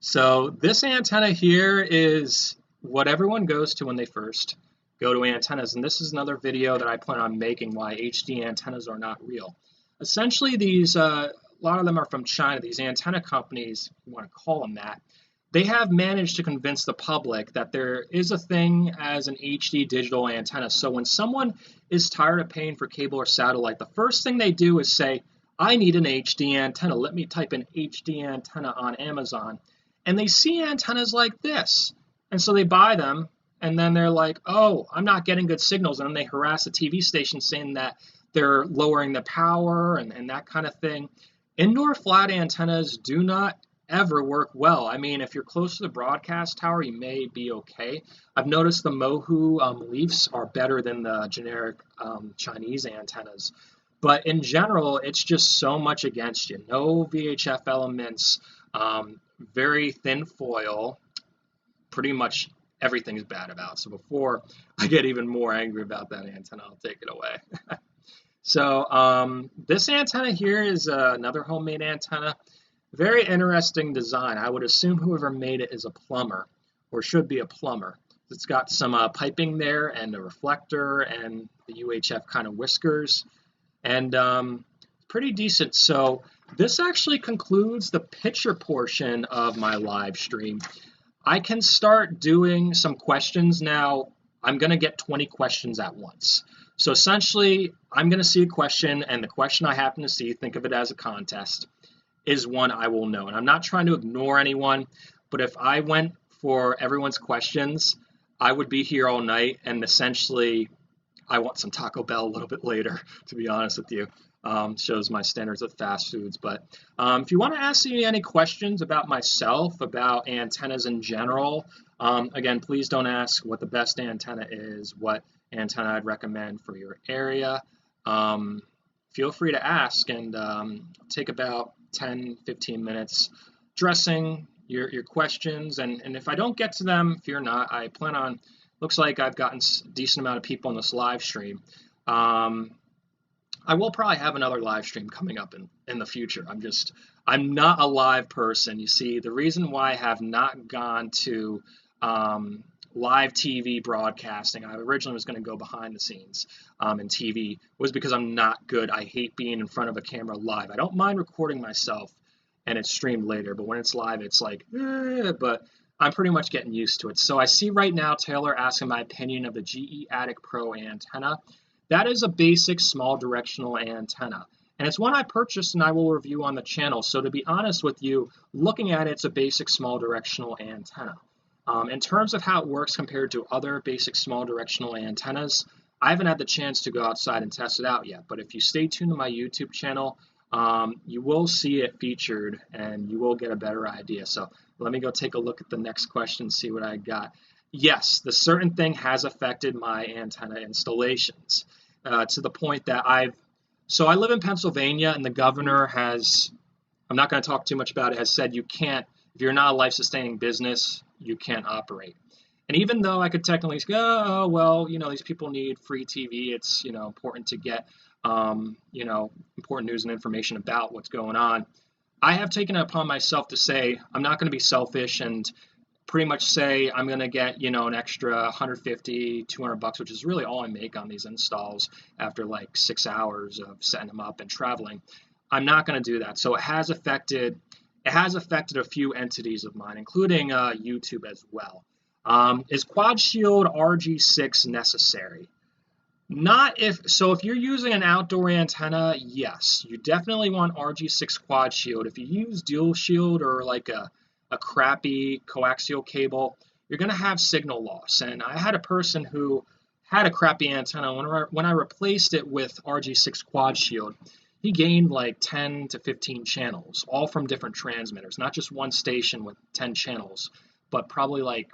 So this antenna here is what everyone goes to when they first go to antennas. And this is another video that I plan on making, why HD antennas are not real. Essentially, these, a lot of them are from China. These antenna companies, if you want to call them that, they have managed to convince the public that there is a thing as an HD digital antenna. So when someone is tired of paying for cable or satellite, the first thing they do is say, I need an HD antenna. Let me type in HD antenna on Amazon. And they see antennas like this. And so they buy them, and then they're like, oh, I'm not getting good signals. And then they harass the TV station saying that they're lowering the power and that kind of thing. Indoor flat antennas do not ever work well. I mean, if you're close to the broadcast tower, you may be okay. I've noticed the Mohu leafs are better than the generic Chinese antennas. But in general, it's just so much against you. No VHF elements, very thin foil, pretty much everything's bad about it. So before I get even more angry about that antenna, I'll take it away. So this antenna here is another homemade antenna. Very interesting design. I would assume whoever made it is a plumber, or should be a plumber. It's got some piping there and a reflector and the UHF kind of whiskers, and pretty decent. So this actually concludes the picture portion of my live stream. I can start doing some questions now. I'm going to get 20 questions at once. So essentially, I'm going to see a question, and the question I happen to see, think of it as a contest, is one I will know. And I'm not trying to ignore anyone, but if I went for everyone's questions, I would be here all night, and essentially, I want some Taco Bell a little bit later, to be honest with you. Shows my standards of fast foods. But if you want to ask me any questions about myself, about antennas in general, again, please don't ask what the best antenna is, what antenna I'd recommend for your area. Feel free to ask, and take about 10-15 minutes addressing your questions. And if I don't get to them, fear not. I plan on, looks like I've gotten a decent amount of people on this live stream. I will probably have another live stream coming up in the future. I'm not a live person. You see, the reason why I have not gone to live TV broadcasting, I originally was going to go behind the scenes in TV, was because I'm not good. I hate being in front of a camera live. I don't mind recording myself and it's streamed later, but when it's live, it's like, but I'm pretty much getting used to it. So I see right now Taylor asking my opinion of the GE Attic Pro antenna. That is a basic small directional antenna. And it's one I purchased and I will review on the channel. So to be honest with you, looking at it, it's a basic small directional antenna. In terms of how it works compared to other basic small directional antennas, I haven't had the chance to go outside and test it out yet. But if you stay tuned to my YouTube channel, you will see it featured and you will get a better idea. So let me go take a look at the next question, see what I got. Yes, the certain thing has affected my antenna installations to the point that I live in Pennsylvania and the governor has, I'm not going to talk too much about it, has said you can't, if you're not a life-sustaining business, you can't operate. And even though I could technically go, oh, well, these people need free TV, it's, important to get, important news and information about what's going on. I have taken it upon myself to say I'm not going to be selfish and pretty much say I'm going to get, an extra $150, $200, which is really all I make on these installs after like 6 hours of setting them up and traveling. I'm not going to do that. So it has affected a few entities of mine, including YouTube as well. Is Quad Shield RG6 necessary? If you're using an outdoor antenna, yes, you definitely want RG6 Quad Shield. If you use Dual Shield or like a crappy coaxial cable, you're going to have signal loss. And I had a person who had a crappy antenna. When I replaced it with RG6 Quad Shield, he gained like 10 to 15 channels, all from different transmitters, not just one station with 10 channels, but probably like,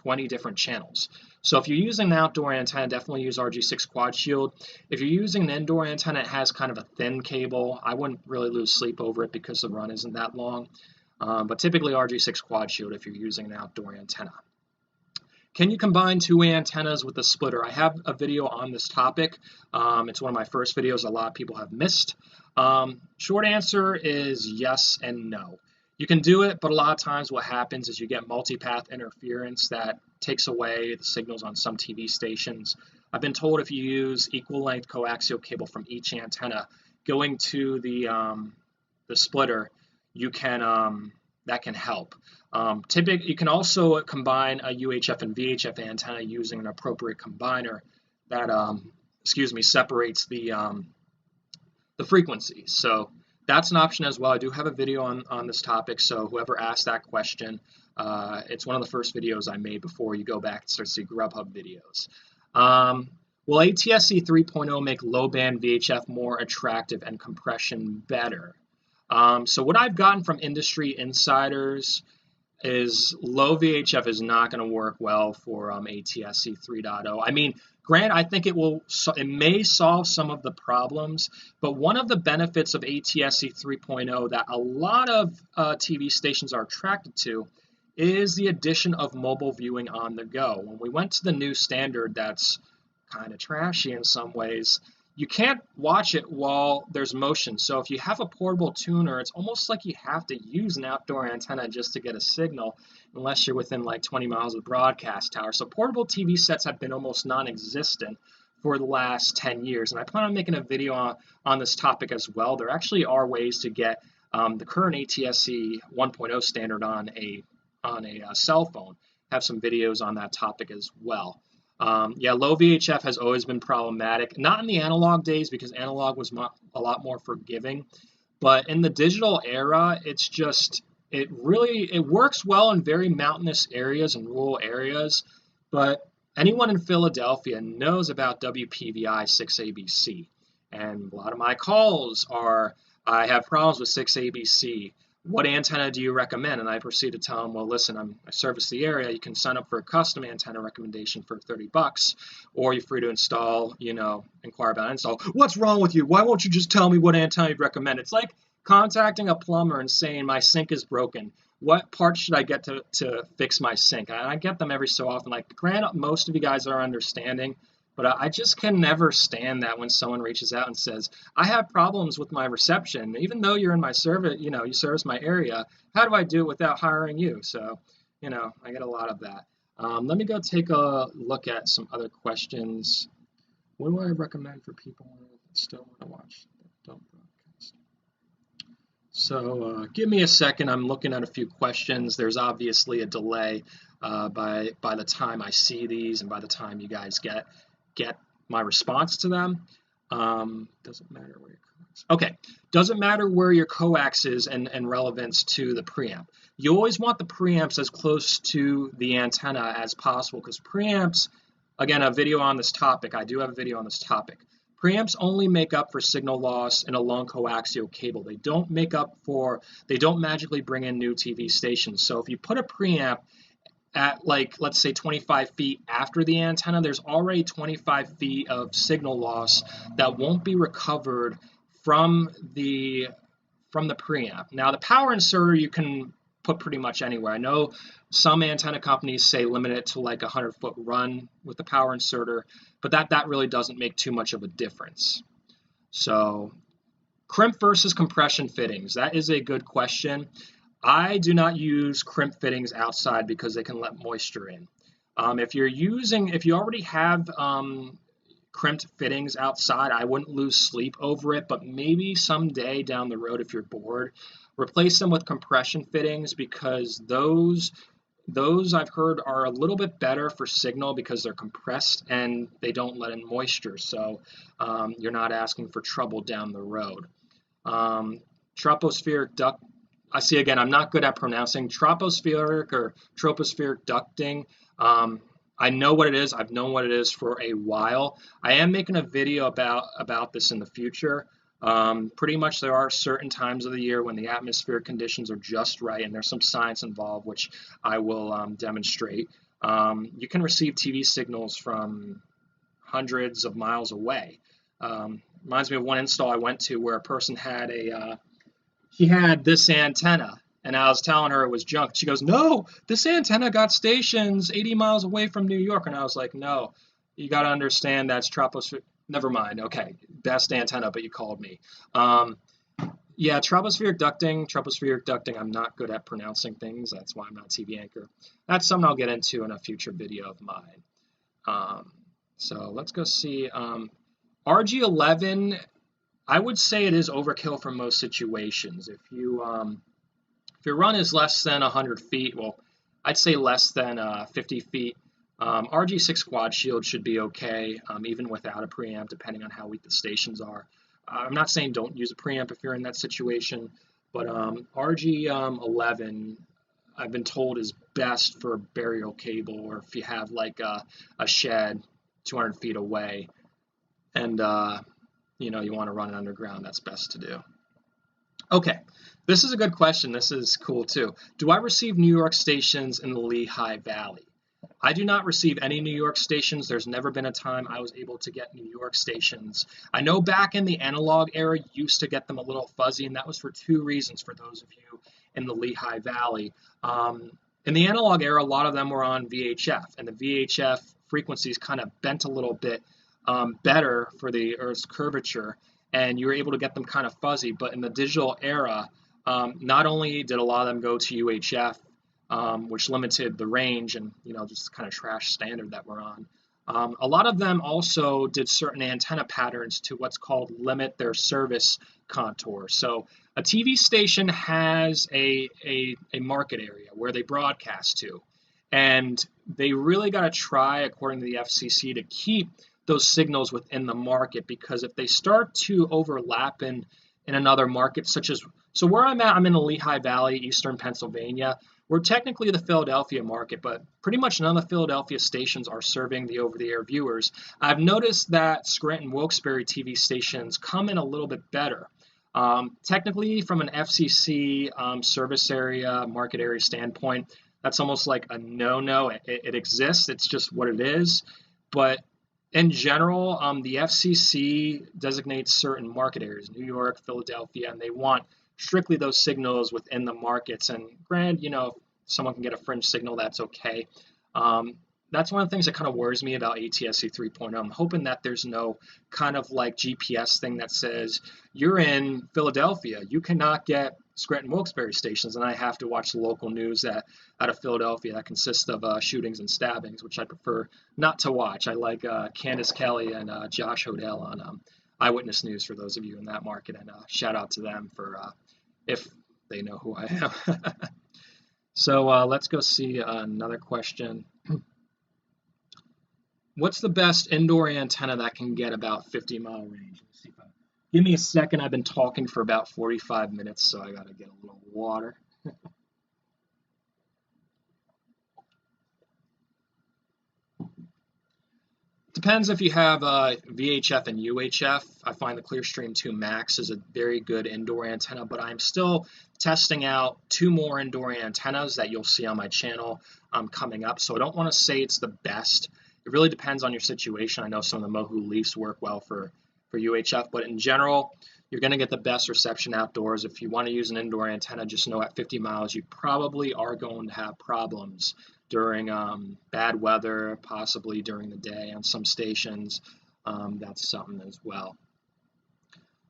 20 different channels. So if you're using an outdoor antenna, definitely use RG6 Quad Shield. If you're using an indoor antenna, it has kind of a thin cable. I wouldn't really lose sleep over it because the run isn't that long. But typically RG6 Quad Shield if you're using an outdoor antenna. Can you combine two antennas with a splitter? I have a video on this topic. It's one of my first videos a lot of people have missed. Short answer is yes and no. You can do it, but a lot of times what happens is you get multipath interference that takes away the signals on some TV stations. I've been told if you use equal length coaxial cable from each antenna going to the splitter, you can that can help. Typically, you can also combine a UHF and VHF antenna using an appropriate combiner that separates the frequencies. So that's an option as well. I do have a video on this topic, so whoever asked that question, it's one of the first videos I made before you go back and start to see Grubhub videos. Will ATSC 3.0 make low-band VHF more attractive and compression better? So what I've gotten from industry insiders is low VHF is not going to work well for ATSC 3.0. I mean, granted, I think it may solve some of the problems, but one of the benefits of ATSC 3.0 that a lot of TV stations are attracted to is the addition of mobile viewing on the go. When we went to the new standard that's kind of trashy in some ways, you can't watch it while there's motion. So if you have a portable tuner, it's almost like you have to use an outdoor antenna just to get a signal, unless you're within like 20 miles of the broadcast tower. So portable TV sets have been almost non-existent for the last 10 years. And I plan on making a video on this topic as well. There actually are ways to get the current ATSC 1.0 standard on a cell phone. I have some videos on that topic as well. Low VHF has always been problematic, not in the analog days because analog was a lot more forgiving, but in the digital era, it works well in very mountainous areas and rural areas, but anyone in Philadelphia knows about WPVI 6ABC, and a lot of my calls are, I have problems with 6ABC. What antenna do you recommend? And I proceed to tell them, well, listen, I service the area. You can sign up for a custom antenna recommendation for $30, or you're free to install, inquire about install. What's wrong with you? Why won't you just tell me what antenna you'd recommend? It's like contacting a plumber and saying, my sink is broken. What parts should I get to fix my sink? And I get them every so often. Like, granted, most of you guys are understanding, But I just can never stand that when someone reaches out and says, I have problems with my reception, even though you're in my service, you service my area. How do I do it without hiring you? So, I get a lot of that. Let me go take a look at some other questions. What do I recommend for people that still want to watch that don't broadcast? So give me a second. I'm looking at a few questions. There's obviously a delay by the time I see these and by the time you guys get my response to them. Doesn't matter where your coax. Okay, doesn't matter where your coax is and relevance to the preamp. You always want the preamps as close to the antenna as possible because preamps, again, a video on this topic. I do have a video on this topic. Preamps only make up for signal loss in a long coaxial cable. They don't magically bring in new TV stations. So if you put a preamp at let's say 25 feet after the antenna, there's already 25 feet of signal loss that won't be recovered from the preamp. Now the power inserter you can put pretty much anywhere. I know some antenna companies say limit it to like a 100-foot run with the power inserter, but that really doesn't make too much of a difference. So crimp versus compression fittings, that is a good question. I do not use crimp fittings outside because they can let moisture in. If you already have crimped fittings outside, I wouldn't lose sleep over it, but maybe someday down the road, if you're bored, replace them with compression fittings because those I've heard are a little bit better for signal because they're compressed and they don't let in moisture, so you're not asking for trouble down the road. Tropospheric duct. I see again, I'm not good at pronouncing tropospheric or tropospheric ducting. I know what it is. I've known what it is for a while. I am making a video about this in the future. Pretty much there are certain times of the year when the atmospheric conditions are just right, and there's some science involved, which I will demonstrate. You can receive TV signals from hundreds of miles away. Reminds me of one install I went to where a person had she had this antenna, and I was telling her it was junk. She goes, no, this antenna got stations 80 miles away from New York. And I was like, no, you got to understand that's tropospheric. Never mind. Okay, best antenna, but you called me. Yeah, tropospheric ducting, I'm not good at pronouncing things. That's why I'm not a TV anchor. That's something I'll get into in a future video of mine. So let's go see. RG11, I would say it is overkill for most situations. If your run is less than 100 feet, well, I'd say less than 50 feet, RG6 quad shield should be okay, even without a preamp, depending on how weak the stations are. I'm not saying don't use a preamp if you're in that situation, but RG11, I've been told, is best for burial cable, or if you have like a shed 200 feet away, and you want to run it underground, that's best to do. Okay, this is a good question. This is cool too. Do I receive New York stations in the Lehigh Valley? I do not receive any New York stations. There's never been a time I was able to get New York stations. I know back in the analog era, you used to get them a little fuzzy, and that was for two reasons for those of you in the Lehigh Valley. In the analog era, a lot of them were on VHF, and the VHF frequencies kind of bent a little bit better for the Earth's curvature, and you were able to get them kind of fuzzy. But in the digital era, not only did a lot of them go to UHF, which limited the range and just kind of trash standard that we're on, a lot of them also did certain antenna patterns to what's called limit their service contour. So a TV station has a market area where they broadcast to, and they really got to try, according to the FCC, to keep those signals within the market, because if they start to overlap in another market, such as, so where I'm at, I'm in the Lehigh Valley, eastern Pennsylvania. We're technically the Philadelphia market, but pretty much none of the Philadelphia stations are serving the over-the-air viewers. I've noticed that Scranton Wilkes-Barre TV stations come in a little bit better. Technically, from an FCC service area, market area standpoint, that's almost like a no-no. It exists. It's just what it is. But in general, the FCC designates certain market areas, New York, Philadelphia, and they want strictly those signals within the markets. And granted, if someone can get a fringe signal, that's okay. that's one of the things that kind of worries me about ATSC 3.0. I'm hoping that there's no kind of like GPS thing that says you're in Philadelphia, you cannot get Scranton Wilkes-Barre stations, and I have to watch the local news out of Philadelphia that consists of shootings and stabbings, which I prefer not to watch. I like Candace Kelly and Josh Hodell on Eyewitness News for those of you in that market, and shout out to them for if they know who I am. So let's go see another question. What's the best indoor antenna that can get about 50-mile range? Let's see if give me a second. I've been talking for about 45 minutes, so I got to get a little water. Depends if you have VHF and UHF. I find the Clearstream 2 Max is a very good indoor antenna, but I'm still testing out 2 more indoor antennas that you'll see on my channel coming up. So I don't want to say it's the best. It really depends on your situation. I know some of the Mohu Leafs work well for UHF, but in general, you're going to get the best reception outdoors. If you want to use an indoor antenna, just know at 50 miles, you probably are going to have problems during bad weather, possibly during the day on some stations. That's something as well.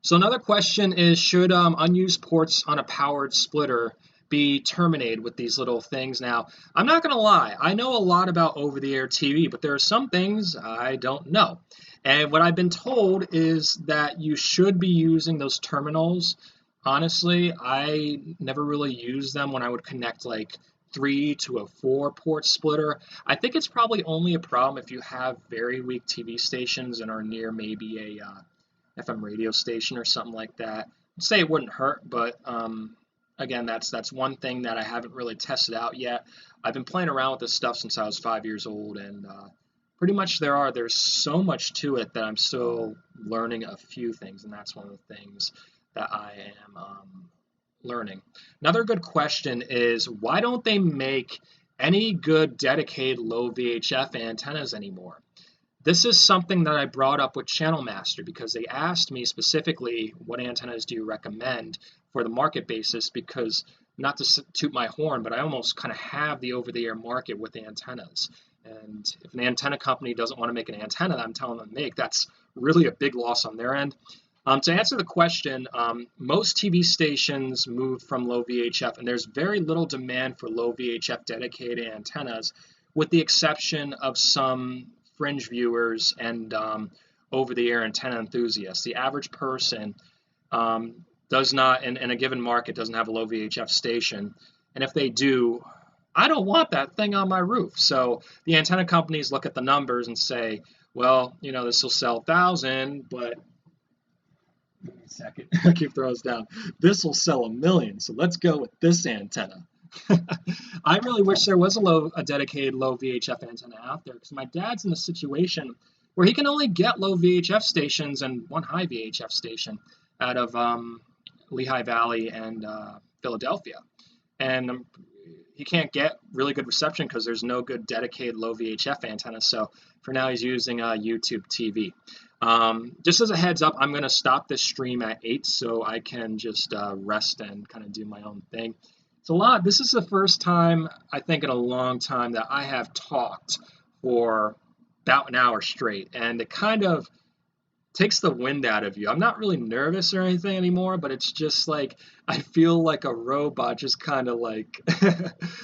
So another question is, should unused ports on a powered splitter be terminated with these little things? Now, I'm not going to lie. I know a lot about over-the-air TV, but there are some things I don't know. And what I've been told is that you should be using those terminals. Honestly, I never really used them when I would connect like 3 to a 4-port splitter. I think it's probably only a problem if you have very weak TV stations and are near maybe a FM radio station or something like that. I'd say it wouldn't hurt, but again, that's one thing that I haven't really tested out yet. I've been playing around with this stuff since I was 5 years old, and pretty much there's so much to it that I'm still learning a few things, and that's one of the things that I am learning. Another good question is, why don't they make any good dedicated low VHF antennas anymore? This is something that I brought up with Channel Master because they asked me specifically, what antennas do you recommend for the market basis? Because, not to toot my horn, but I almost kind of have the over-the-air market with antennas. And if an antenna company doesn't want to make an antenna that I'm telling them to make, that's really a big loss on their end. To answer the question, most TV stations moved from low VHF, and there's very little demand for low VHF dedicated antennas, with the exception of some fringe viewers and over-the-air antenna enthusiasts. The average person does not, in a given market, doesn't have a low VHF station, and if they do, I don't want that thing on my roof. So the antenna companies look at the numbers and say, well, this will sell 1,000, but give me a second. I keep throwing this down. This will sell 1,000,000, so let's go with this antenna. I really wish there was a dedicated low VHF antenna out there, because my dad's in a situation where he can only get low VHF stations and one high VHF station out of Lehigh Valley and Philadelphia. And he can't get really good reception because there's no good dedicated low VHF antenna. So for now, he's using YouTube TV. Just as a heads up, I'm going to stop this stream at 8 so I can just rest and kind of do my own thing. It's a lot. This is the first time, I think, in a long time that I have talked for about an hour straight, and it kind of takes the wind out of you. I'm not really nervous or anything anymore, but it's just like I feel like a robot, just kind of like.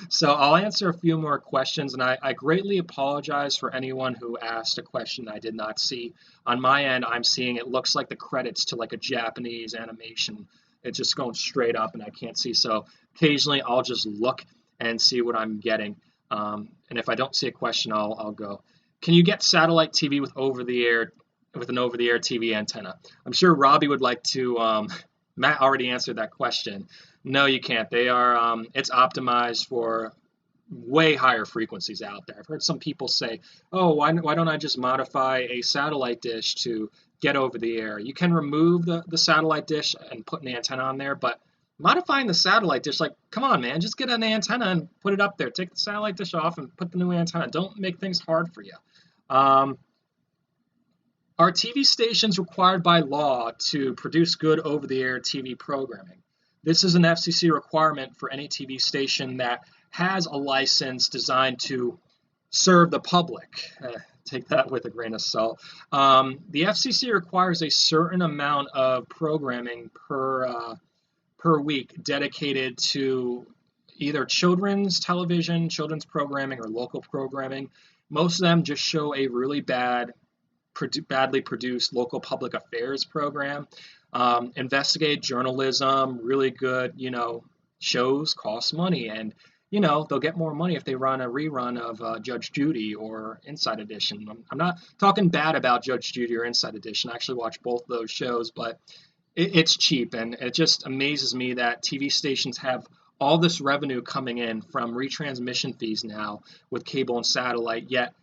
So I'll answer a few more questions, and I greatly apologize for anyone who asked a question I did not see. On my end, I'm seeing it looks like the credits to like a Japanese animation. It's just going straight up, and I can't see. So occasionally I'll just look and see what I'm getting. And if I don't see a question, I'll go. Can you get satellite TV with an over-the-air TV antenna? I'm sure Robbie would like to. Matt already answered that question. No, you can't. They are. It's optimized for way higher frequencies out there. I've heard some people say, "Oh, why don't I just modify a satellite dish to get over the air?" You can remove the satellite dish and put an antenna on there, but modifying the satellite dish, like, come on, man, just get an antenna and put it up there. Take the satellite dish off and put the new antenna. Don't make things hard for you. Are TV stations required by law to produce good over-the-air TV programming? This is an FCC requirement for any TV station that has a license designed to serve the public. Take that with a grain of salt. The FCC requires a certain amount of programming per week dedicated to either children's television, children's programming, or local programming. Most of them just show a really badly produced local public affairs program. Investigative journalism, really good, shows cost money, and they'll get more money if they run a rerun of Judge Judy or Inside Edition. I'm not talking bad about Judge Judy or Inside Edition. I actually watch both of those shows, but it's cheap, and it just amazes me that TV stations have all this revenue coming in from retransmission fees now with cable and satellite, yet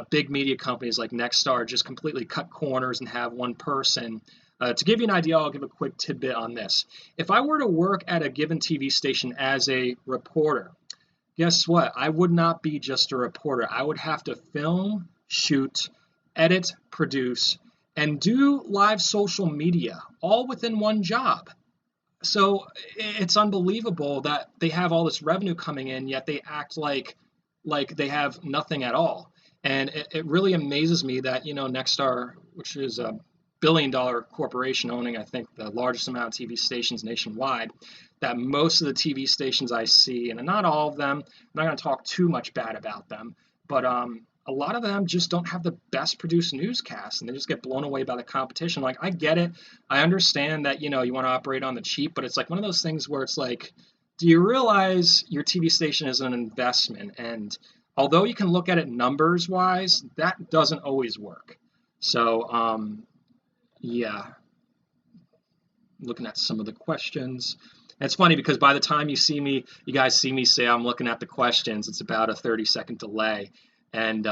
big media companies like Nexstar just completely cut corners and have one person. To give you an idea, I'll give a quick tidbit on this. If I were to work at a given TV station as a reporter, guess what? I would not be just a reporter. I would have to film, shoot, edit, produce, and do live social media, all within one job. So it's unbelievable that they have all this revenue coming in, yet they act like they have nothing at all. And it really amazes me that, Nexstar, which is a billion-dollar corporation owning, I think, the largest amount of TV stations nationwide, that most of the TV stations I see, and not all of them, I'm not going to talk too much bad about them, but a lot of them just don't have the best produced newscasts, and they just get blown away by the competition. Like, I get it. I understand that, you want to operate on the cheap, but it's like one of those things where it's like, do you realize your TV station is an investment? And although you can look at it numbers-wise, that doesn't always work. So, yeah, looking at some of the questions. And it's funny because by the time you guys see me say I'm looking at the questions, it's about a 30-second delay. And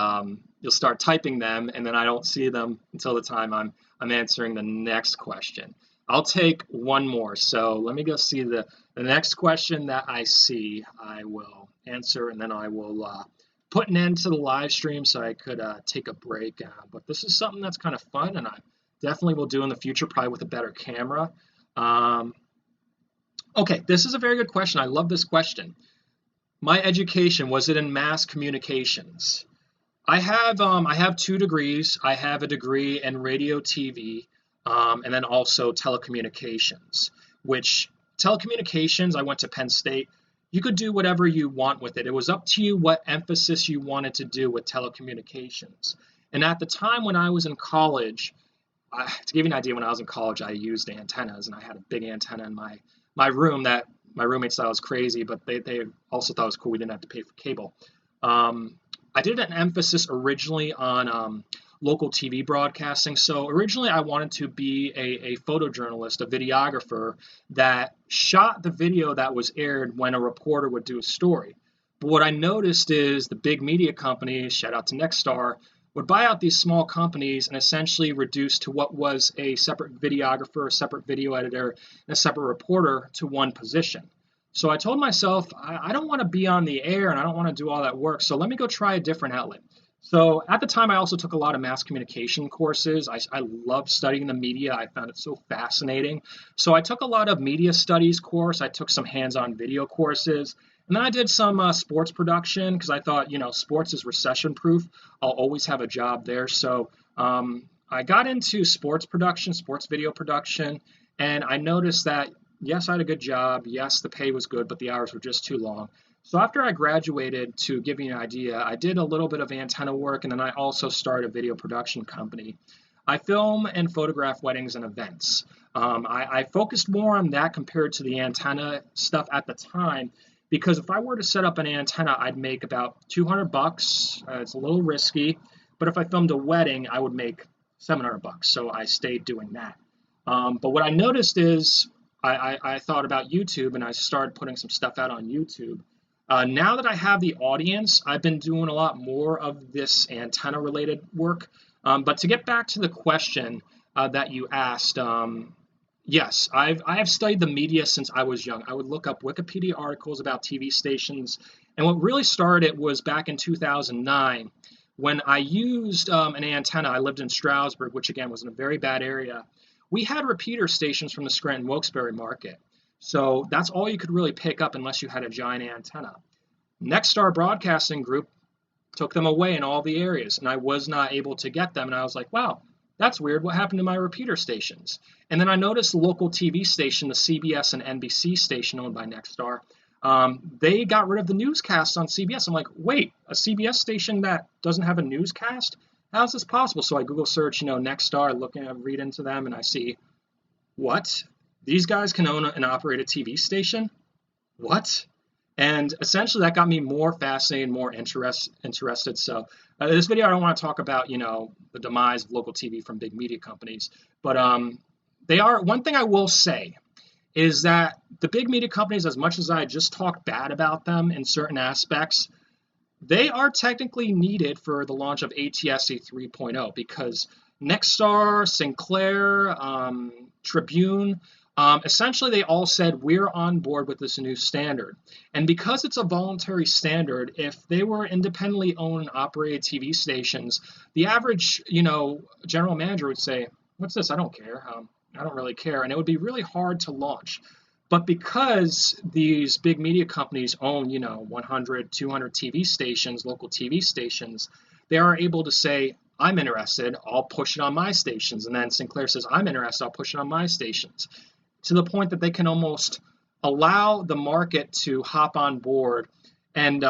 you'll start typing them, and then I don't see them until the time I'm answering the next question. I'll take one more. So let me go see the next question that I see. I will answer, and then I will put an end to the live stream so I could take a break. But this is something that's kind of fun, and I definitely will do in the future, probably with a better camera. Okay, this is a very good question. I love this question. My education, was it in mass communications? I have 2 degrees. I have a degree in radio, TV, and then also telecommunications, which telecommunications, I went to Penn State. You could do whatever you want with it. It was up to you what emphasis you wanted to do with telecommunications. And at the time when I was in college, to give you an idea, when I was in college, I used antennas, and I had a big antenna in my room that my roommates thought was crazy, but they also thought it was cool. We didn't have to pay for cable. I did an emphasis originally on local TV broadcasting. So originally I wanted to be a photojournalist, a videographer that shot the video that was aired when a reporter would do a story. But what I noticed is the big media companies, shout out to Nexstar, would buy out these small companies and essentially reduce to what was a separate videographer, a separate video editor, and a separate reporter to one position. So I told myself, I don't want to be on the air and I don't want to do all that work, so let me go try a different outlet. So at the time, I also took a lot of mass communication courses. I loved studying the media. I found it so fascinating. So I took a lot of media studies course. I took some hands-on video courses. And then I did some sports production because I thought, sports is recession-proof. I'll always have a job there. So I got into sports production, sports video production, and I noticed that, yes, I had a good job. Yes, the pay was good, but the hours were just too long. So after I graduated, to give you an idea, I did a little bit of antenna work, and then I also started a video production company. I film and photograph weddings and events. I focused more on that compared to the antenna stuff at the time, because if I were to set up an antenna, I'd make about $200. It's a little risky, but if I filmed a wedding, I would make $700. So I stayed doing that. But what I noticed is I thought about YouTube, and I started putting some stuff out on YouTube. Now that I have the audience, I've been doing a lot more of this antenna-related work. But to get back to the question that you asked, yes, I have studied the media since I was young. I would look up Wikipedia articles about TV stations, and what really started it was back in 2009 when I used an antenna. I lived in Stroudsburg, which again was in a very bad area. We had repeater stations from the Scranton Wilkes-Barre market. So that's all you could really pick up unless you had a giant antenna. Nexstar Broadcasting Group took them away in all the areas, and I was not able to get them. And I was like, wow, that's weird. What happened to my repeater stations? And then I noticed the local TV station, the CBS and NBC station owned by Nexstar, they got rid of the newscasts on CBS. I'm like, wait, a CBS station that doesn't have a newscast? How is this possible? So I Google search, Nexstar, read into them, and I see, what? These guys can own and operate a TV station? What? And essentially that got me more fascinated, more interested. So this video, I don't want to talk about, the demise of local TV from big media companies, but one thing I will say is that the big media companies, as much as I just talked bad about them in certain aspects, they are technically needed for the launch of ATSC 3.0 because Nexstar, Sinclair, Tribune, essentially they all said we're on board with this new standard. And because it's a voluntary standard, if they were independently owned and operated TV stations, the average, general manager would say, what's this? I don't care. I don't really care. And it would be really hard to launch. But because these big media companies own, 100, 200 TV stations, local TV stations, they are able to say, I'm interested, I'll push it on my stations. And then Sinclair says, I'm interested, I'll push it on my stations. To the point that they can almost allow the market to hop on board and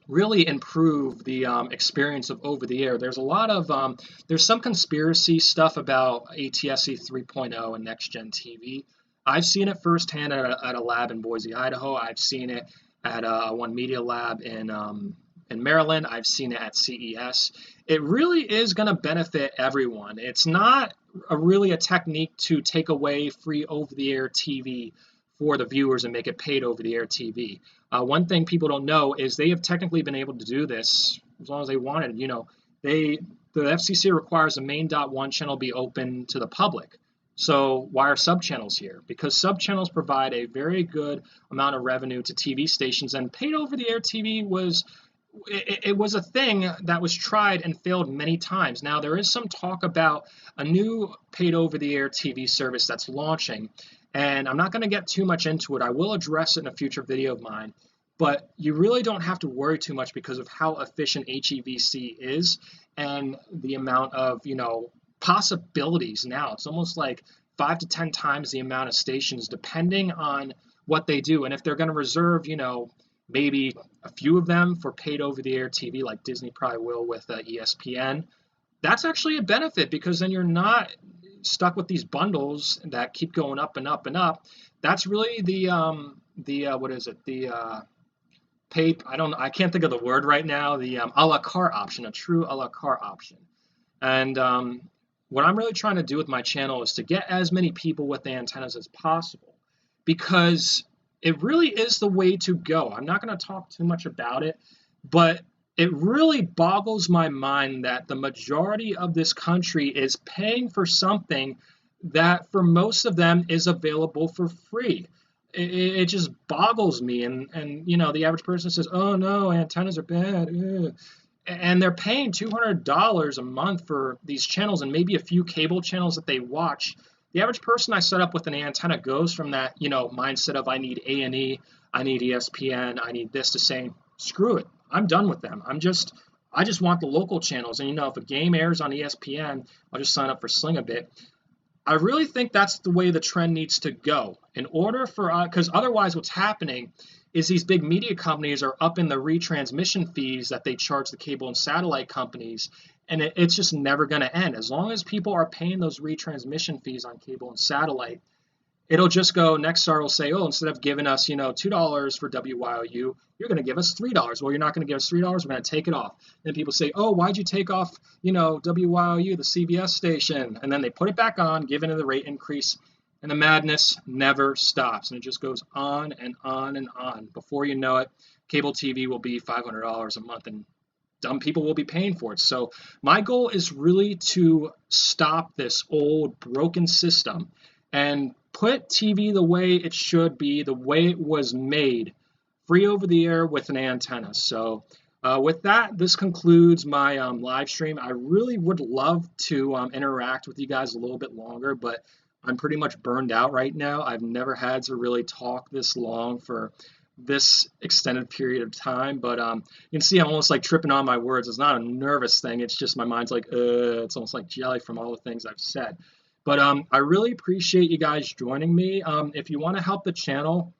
really improve the experience of over the air. There's a lot of, there's some conspiracy stuff about ATSC 3.0 and Next Gen TV. I've seen it firsthand at a lab in Boise, Idaho. I've seen it at One Media Lab in Maryland. I've seen it at CES. It really is going to benefit everyone. It's not really a technique to take away free over-the-air TV for the viewers and make it paid over-the-air TV. One thing people don't know is they have technically been able to do this as long as they wanted. The FCC requires the main .1 channel be open to the public. So why are subchannels here? Because subchannels provide a very good amount of revenue to TV stations, and paid over-the-air TV was a thing that was tried and failed many times. Now, there is some talk about a new paid over-the-air TV service that's launching, and I'm not going to get too much into it. I will address it in a future video of mine, but you really don't have to worry too much because of how efficient HEVC is and the amount of, possibilities now. It's almost like 5 to 10 times the amount of stations depending on what they do. And if they're going to reserve, maybe a few of them for paid over-the-air TV, like Disney probably will with ESPN, that's actually a benefit because then you're not stuck with these bundles that keep going up and up and up. That's really the paid, I can't think of the word right now, the a la carte option, a true a la carte option. And what I'm really trying to do with my channel is to get as many people with antennas as possible because it really is the way to go. I'm not going to talk too much about it, but it really boggles my mind that the majority of this country is paying for something that for most of them is available for free. It just boggles me. And the average person says, oh no, antennas are bad. Ugh. And they're paying $200 a month for these channels and maybe a few cable channels that they watch. The average person I set up with an antenna goes from that, mindset of I need A&E, I need ESPN, I need this to saying, screw it, I'm done with them. I just want the local channels. And if a game airs on ESPN, I'll just sign up for Sling a bit. I really think that's the way the trend needs to go. In order for, because otherwise what's happening is these big media companies are upping the retransmission fees that they charge the cable and satellite companies, and it's just never going to end. As long as people are paying those retransmission fees on cable and satellite, it'll just go, Nexstar will say, oh, instead of giving us, $2 for WYOU, you're going to give us $3. Well, you're not going to give us $3, we're going to take it off. Then people say, oh, why'd you take off, WYOU, the CBS station? And then they put it back on, giving it the rate increase. And the madness never stops, and it just goes on and on and on. Before you know it, cable TV will be $500 a month, and dumb people will be paying for it. So my goal is really to stop this old broken system and put TV the way it should be, the way it was made, free over the air with an antenna. So with that, this concludes my live stream. I really would love to interact with you guys a little bit longer, but I'm pretty much burned out right now. I've never had to really talk this long for this extended period of time. But you can see I'm almost like tripping on my words. It's not a nervous thing. It's just my mind's like, it's almost like jelly from all the things I've said. But I really appreciate you guys joining me. If you want to help the channel,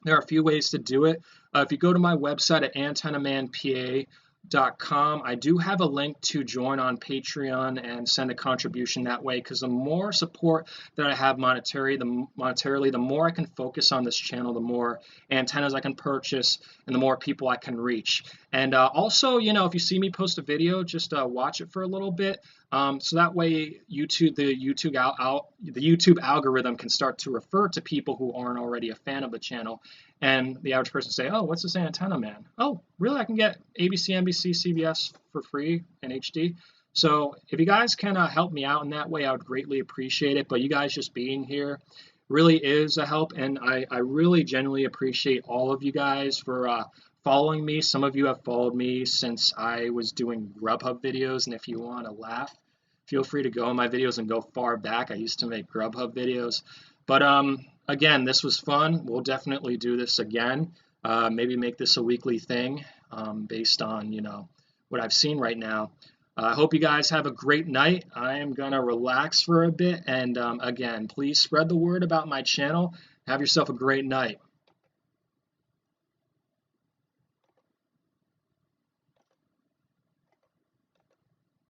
there are a few ways to do it. If you go to my website at antennamanpa.com, I do have a link to join on Patreon and send a contribution that way, because the more support that I have monetarily, the more I can focus on this channel, the more antennas I can purchase, and the more people I can reach. And also, if you see me post a video, just watch it for a little bit, so that way the YouTube algorithm can start to refer to people who aren't already a fan of the channel. And the average person say, oh, what's this antenna man? Oh, really? I can get ABC, NBC, CBS for free in HD. So if you guys can help me out in that way, I would greatly appreciate it. But you guys just being here really is a help. And I really genuinely appreciate all of you guys for following me. Some of you have followed me since I was doing Grubhub videos. And if you want to laugh, feel free to go in my videos and go far back. I used to make Grubhub videos. But again, this was fun. We'll definitely do this again. Maybe make this a weekly thing based on, what I've seen right now. I hope you guys have a great night. I am going to relax for a bit. And again, please spread the word about my channel. Have yourself a great night.